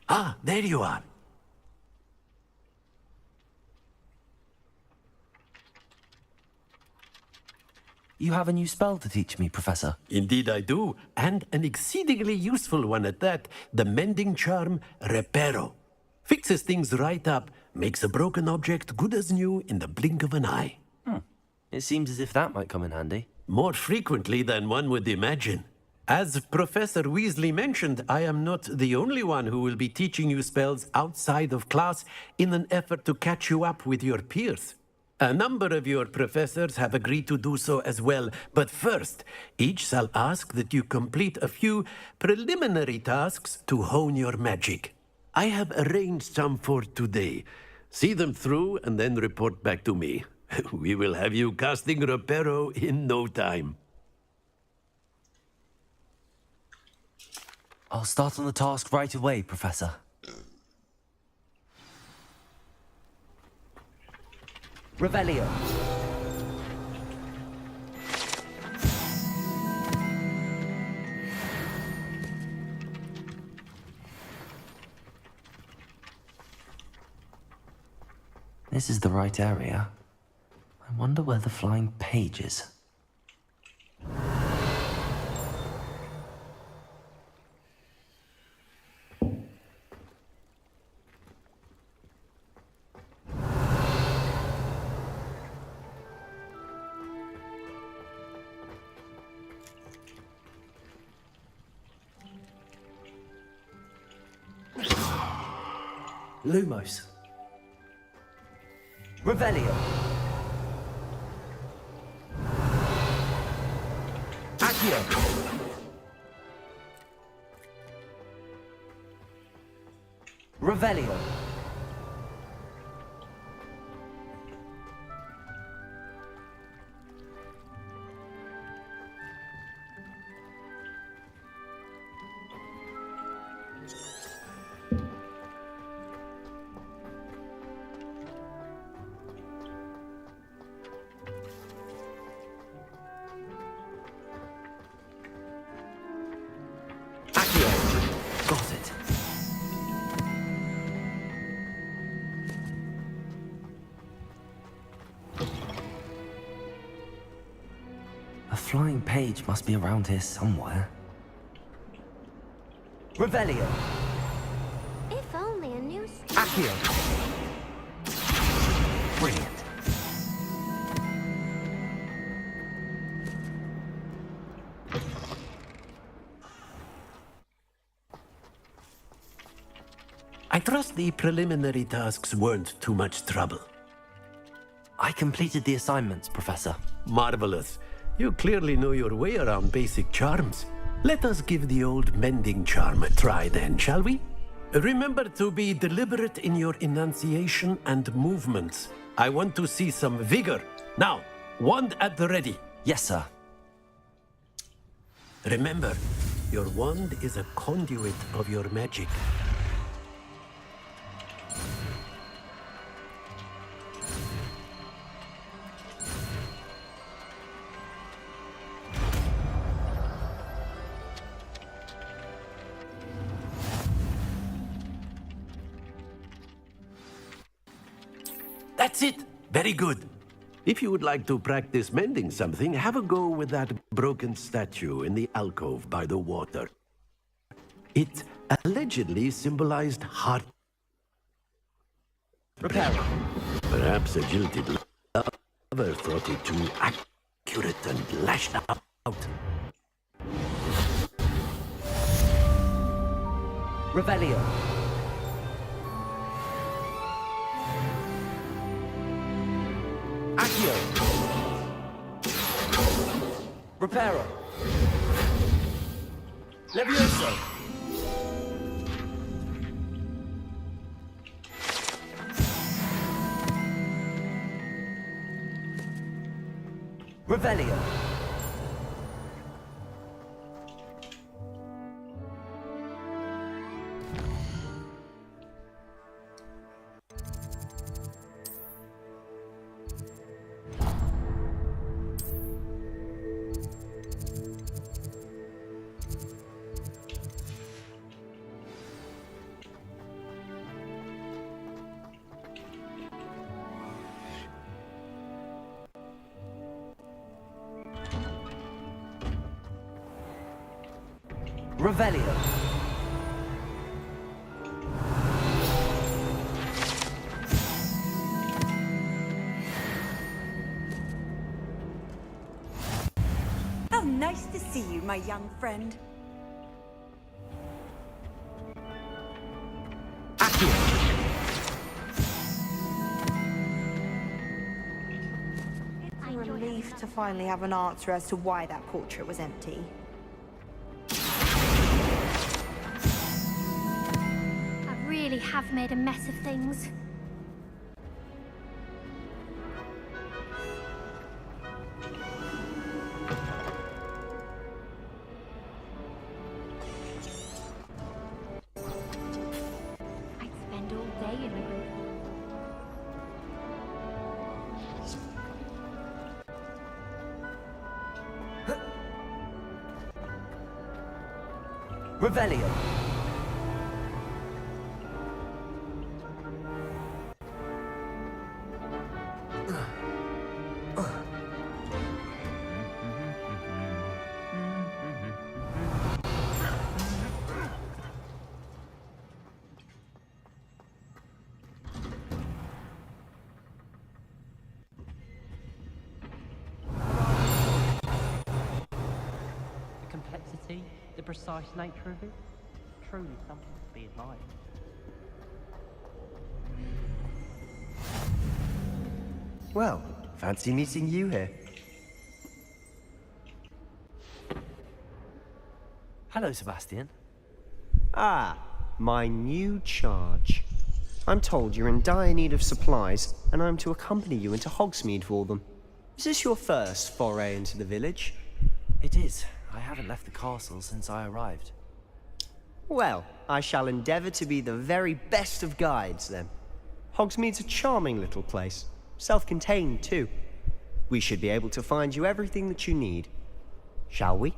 Ah, there you are. You have a new spell to teach me, Professor. Indeed I do, and an exceedingly useful one at that. The mending charm, Reparo. Fixes things right up, makes a broken object good as new in the blink of an eye. It seems as if that might come in handy. More frequently than one would imagine. As Professor Weasley mentioned, I am not the only one who will be teaching you spells outside of class in an effort to catch you up with your peers. A number of your professors have agreed to do so as well, but first, each shall ask that you complete a few preliminary tasks to hone your magic. I have arranged some for today. See them through and then report back to me. We will have you casting Reparo in no time. I'll start on the task right away, Professor. Revelio. This is the right area. I wonder where the flying page is. Lumos. Revelio. Accio. Revelio. Got it. A flying page must be around here somewhere. Revelio. If only a new... Accio. Brilliant. I trust the preliminary tasks weren't too much trouble. I completed the assignments, Professor. Marvelous. You clearly know your way around basic charms. Let us give the old mending charm a try then, shall we? Remember to be deliberate in your enunciation and movements. I want to see some vigor. Now, wand at the ready. Yes, sir. Remember, your wand is a conduit of your magic. That's it! Very good. If you would like to practice mending something, have a go with that broken statue in the alcove by the water. It allegedly symbolized heart. Repair. Perhaps a jilted lover thought it too accurate and lashed out. Revelio. Accio. Reparo. Levioso. Revelio. Revelio. How nice to see you, my young friend. It's a relief to finally have an answer as to why that portrait was empty. I really have made a mess of things. I'd spend all day in a group. Revelio. The complexity, the precise nature of it, truly something to be admired. Well, fancy meeting you here. Hello, Sebastian. Ah, my new charge. I'm told you're in dire need of supplies, and I'm to accompany you into Hogsmeade for them. Is this your first foray into the village? It is. I haven't left the castle since I arrived. Well, I shall endeavour to be the very best of guides, then. Hogsmeade's a charming little place. Self-contained, too. We should be able to find you everything that you need. Shall we?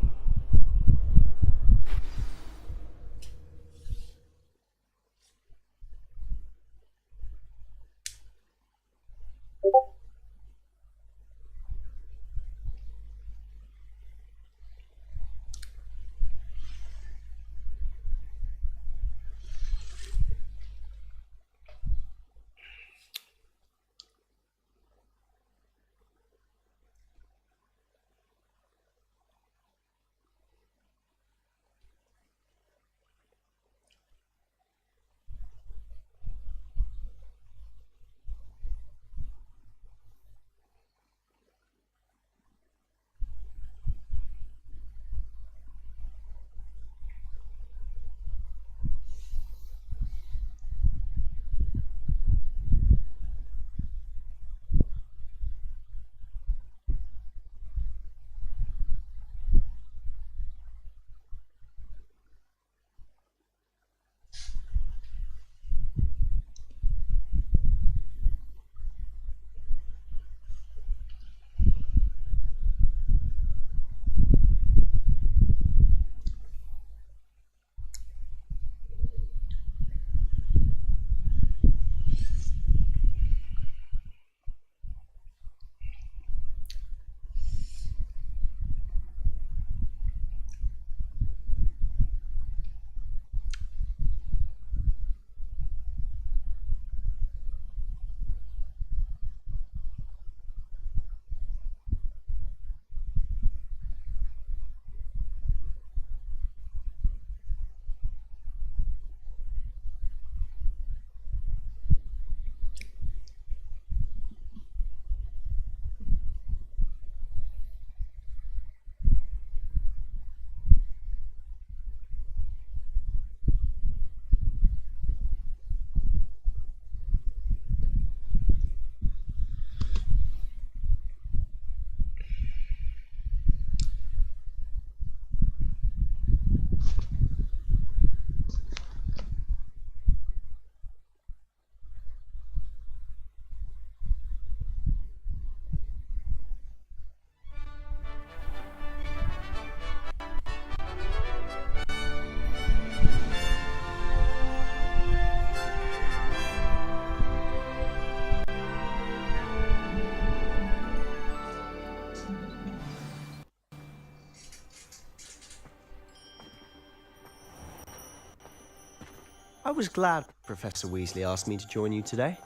I was glad Professor Weasley asked me to join you today.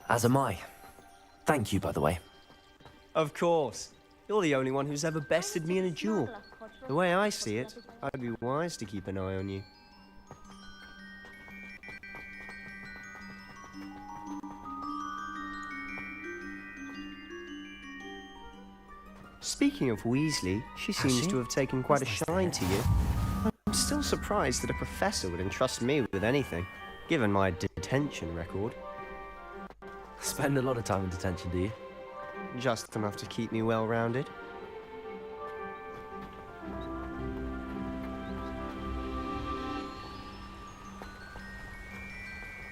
As am I. Thank you, by the way. Of course. You're the only one who's ever bested me in a duel. The way I see it, I'd be wise to keep an eye on you. Speaking of Weasley, she seems to have taken quite a shine to you. I'm still surprised that a professor would entrust me with anything, given my detention record. Spend a lot of time in detention, do you? Just enough to keep me well-rounded.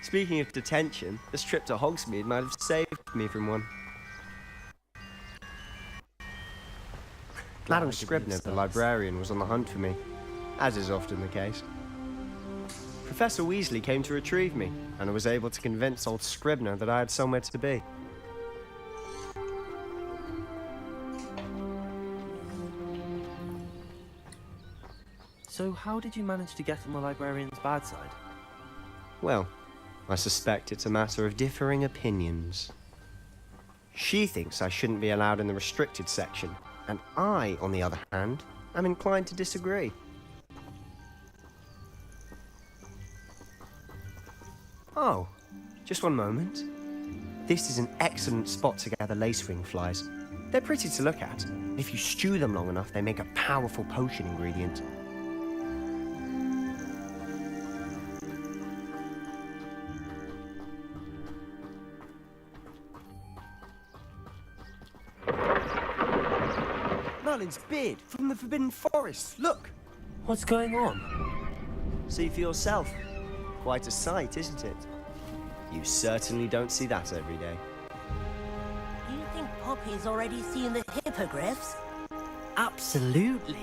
Speaking of detention, this trip to Hogsmeade might have saved me from one. Madam Scribner, the librarian, was on the hunt for me, as is often the case. Professor Weasley came to retrieve me, and I was able to convince old Scribner that I had somewhere to be. So how did you manage to get on the librarian's bad side? Well, I suspect it's a matter of differing opinions. She thinks I shouldn't be allowed in the restricted section, and I, on the other hand, am inclined to disagree. Oh, just one moment. This is an excellent spot to gather lacewing flies. They're pretty to look at. If you stew them long enough, they make a powerful potion ingredient. Merlin's beard from the Forbidden Forest. Look! What's going on? See for yourself. Quite a sight, isn't it? You certainly don't see that every day. Do you think Poppy's already seen the hippogriffs? Absolutely.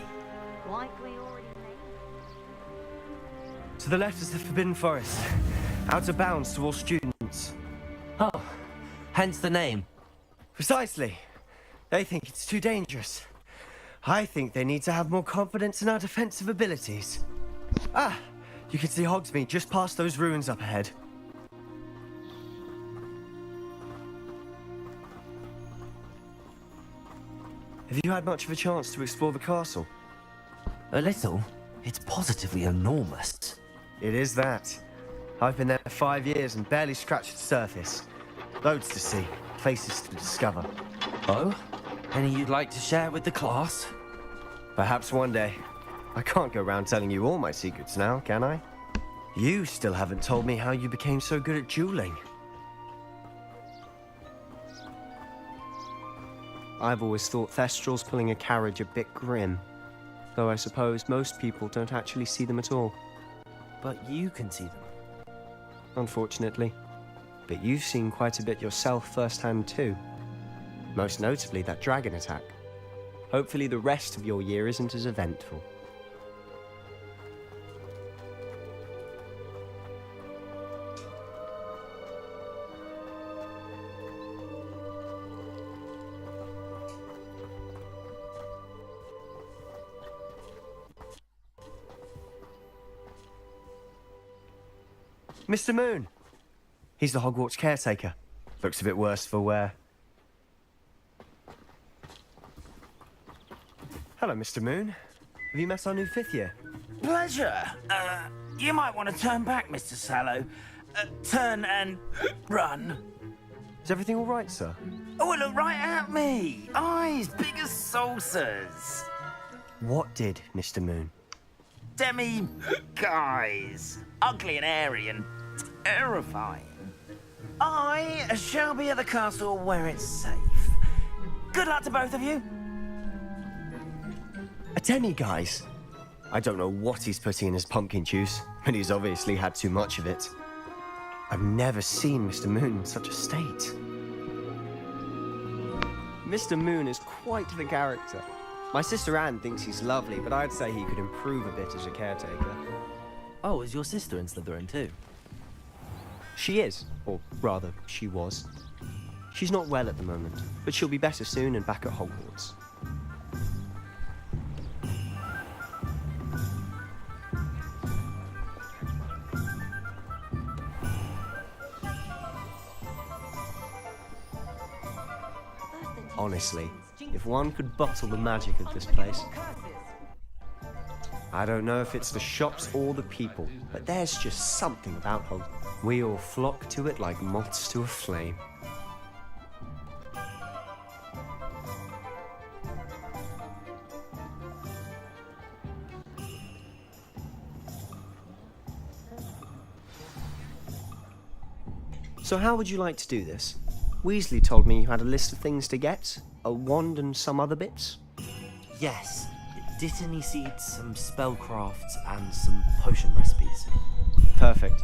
Like we already To the left is the Forbidden Forest. Out of bounds to all students. Oh, hence the name. Precisely. They think it's too dangerous. I think they need to have more confidence in our defensive abilities. Ah, you can see Hogsmeade just past those ruins up ahead. Have you had much of a chance to explore the castle? A little. It's positively enormous. It is that. I've been there 5 years and barely scratched the surface. Loads to see, places to discover. Oh? Any you'd like to share with the class? Perhaps one day. I can't go around telling you all my secrets now, can I? You still haven't told me how you became so good at dueling. I've always thought Thestrals pulling a carriage a bit grim. Though I suppose most people don't actually see them at all. But you can see them. Unfortunately. But you've seen quite a bit yourself firsthand too. Most notably that dragon attack. Hopefully the rest of your year isn't as eventful. Mr. Moon. He's the Hogwarts caretaker. Looks a bit worse for wear. Hello, Mr. Moon. Have you met our new 5th year? Pleasure. You might want to turn back, Mr. Sallow. Turn and run. Is everything all right, sir? Oh, look right at me. Eyes big as saucers. What did, Mr. Moon? Guys. Ugly and airy and terrifying. I shall be at the castle where it's safe. Good luck to both of you. A demi-guise? I don't know what he's putting in his pumpkin juice, but he's obviously had too much of it. I've never seen Mr. Moon in such a state. Mr. Moon is quite the character. My sister Anne thinks he's lovely, but I'd say he could improve a bit as a caretaker. Oh, is your sister in Slytherin too? She is, or rather, she was. She's not well at the moment, but she'll be better soon and back at Hogwarts. Honestly, if one could bottle the magic of this place. I don't know if it's the shops or the people, but there's just something about Hogwarts. We all flock to it like moths to a flame. So how would you like to do this? Weasley told me you had a list of things to get, a wand and some other bits. Yes. Dittany seeds, some spellcrafts, and some potion recipes. Perfect.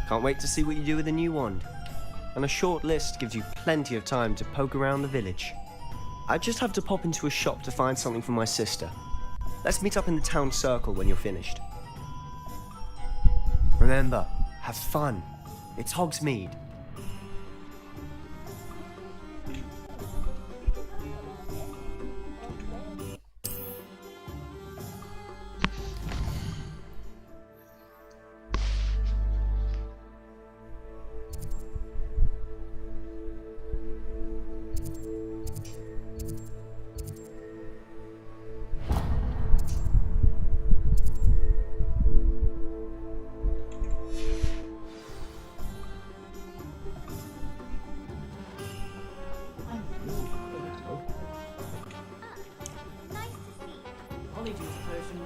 Can't wait to see what you do with the new wand. And a short list gives you plenty of time to poke around the village. I just have to pop into a shop to find something for my sister. Let's meet up in the town circle when you're finished. Remember, have fun. It's Hogsmeade.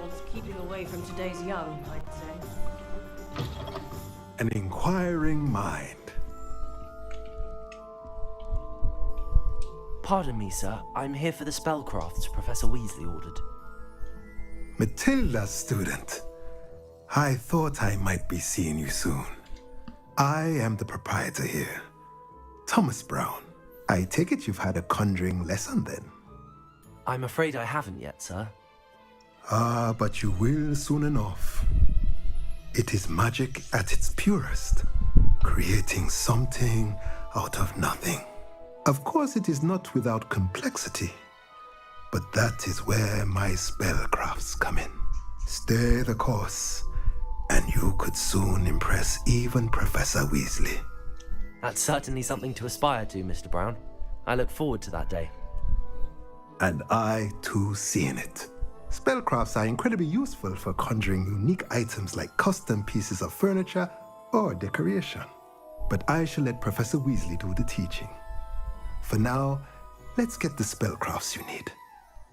wants keeping away from today's young, I'd say. An inquiring mind. Pardon me, sir. I'm here for the spellcrafts Professor Weasley ordered. Matilda's student. I thought I might be seeing you soon. I am the proprietor here, Thomas Brown. I take it you've had a conjuring lesson then? I'm afraid I haven't yet, sir. Ah, but you will soon enough. It is magic at its purest, creating something out of nothing. Of course, it is not without complexity, but that is where my spellcrafts come in. Stay the course, and you could soon impress even Professor Weasley. That's certainly something to aspire to, Mr. Brown. I look forward to that day. And I, too, seeing it. Spellcrafts are incredibly useful for conjuring unique items like custom pieces of furniture or decoration. But I shall let Professor Weasley do the teaching. For now, let's get the spellcrafts you need.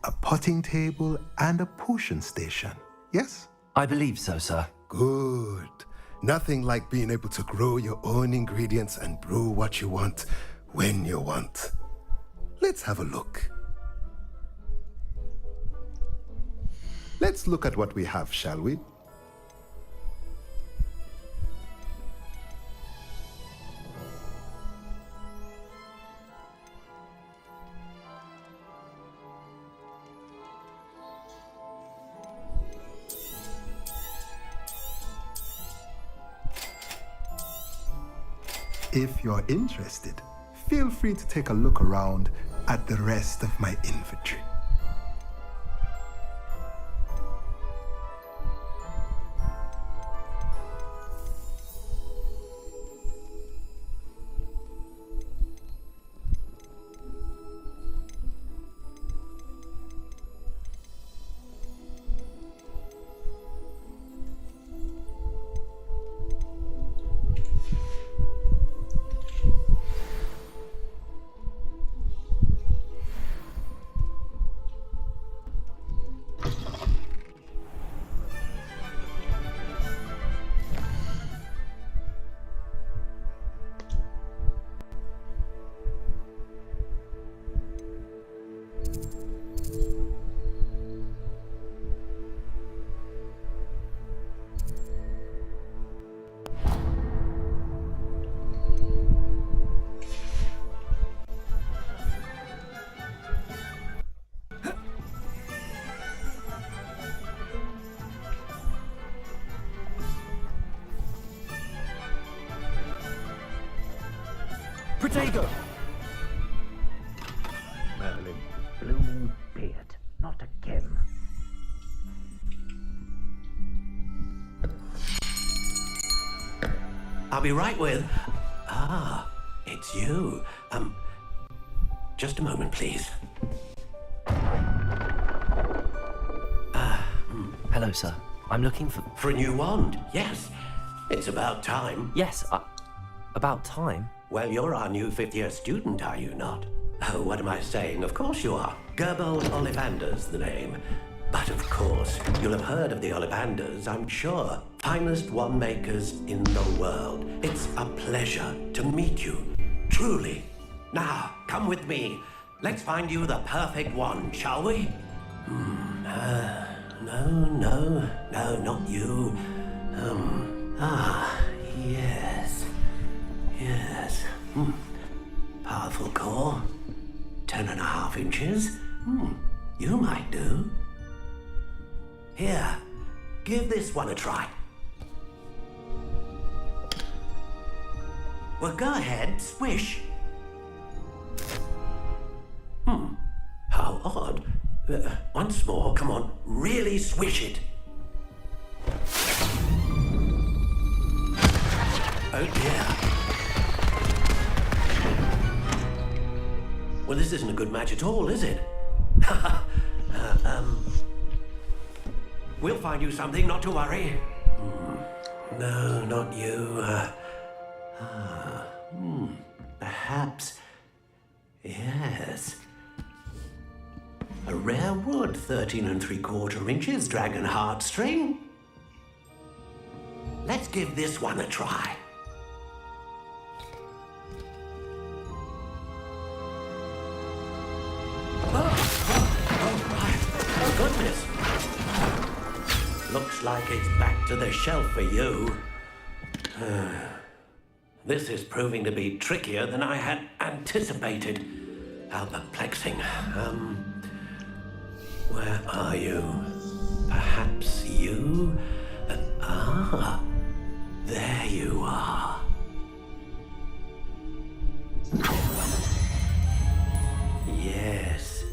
A potting table and a potion station, yes? I believe so, sir. Good. Nothing like being able to grow your own ingredients and brew what you want when you want. Let's have a look. Let's look at what we have, shall we? If you're interested, feel free to take a look around at the rest of my inventory. Protego! Merlin, blooming beard, not again. I'll be right with... Ah, it's you. Just a moment, please. Hello, sir. I'm looking for... For a new wand, yes. It's about time. Yes, about time? Well, you're our new fifth-year student, are you not? Oh, what am I saying? Of course you are. Gerbold Ollivander's the name. But of course, you'll have heard of the Ollivanders, I'm sure. Finest wand makers in the world. It's a pleasure to meet you. Truly. Now, come with me. Let's find you the perfect wand, shall we? No, not you. Yes. Yes. Powerful core. 10.5 inches. You might do. Here, give this one a try. Well, go ahead, swish. How odd. Once more, come on, really swish it. Oh dear. Well, this isn't a good match at all, is it? We'll find you something, not to worry. No, not you. Perhaps. Yes. A rare wood, 13 3/4 inches, dragon heartstring. Let's give this one a try. Oh, goodness. Looks like it's back to the shelf for you. This is proving to be trickier than I had anticipated. How perplexing. Where are you? Perhaps you? There you are. Yes,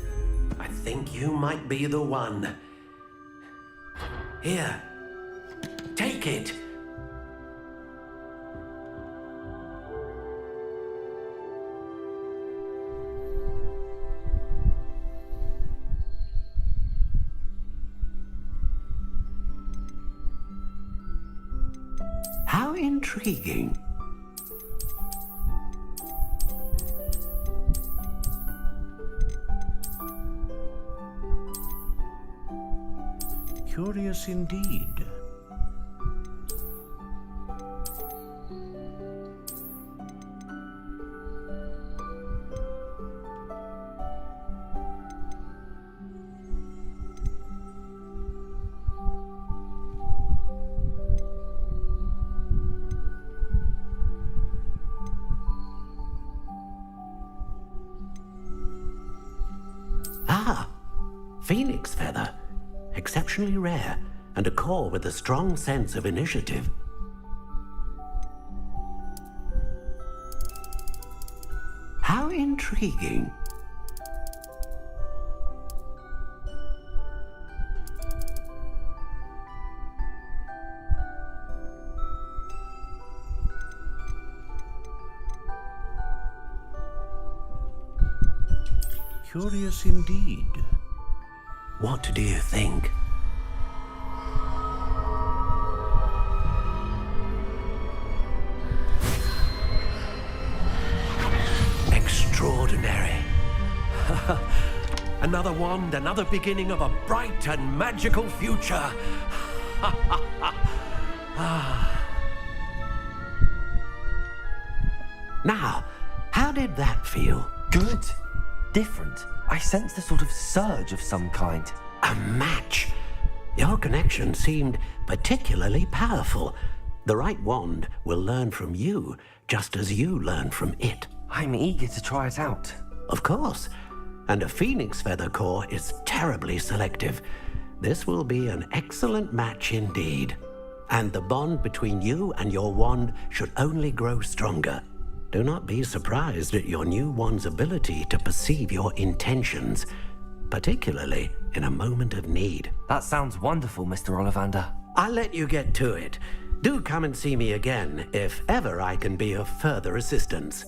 I think you might be the one. Here, take it. How intriguing. Curious indeed. Phoenix feather. Exceptionally rare, and a core with a strong sense of initiative. How intriguing. Curious indeed. What do you think? Extraordinary. Another wand, another beginning of a bright and magical future. Now, how did that feel? Good. Different. I sensed a sort of surge of some kind. A match. Your connection seemed particularly powerful. The right wand will learn from you, just as you learn from it. I'm eager to try it out. Of course. And a phoenix feather core is terribly selective. This will be an excellent match indeed. And the bond between you and your wand should only grow stronger. Do not be surprised at your new wand's ability to perceive your intentions, particularly in a moment of need. That sounds wonderful, Mr. Ollivander. I'll let you get to it. Do come and see me again if ever I can be of further assistance.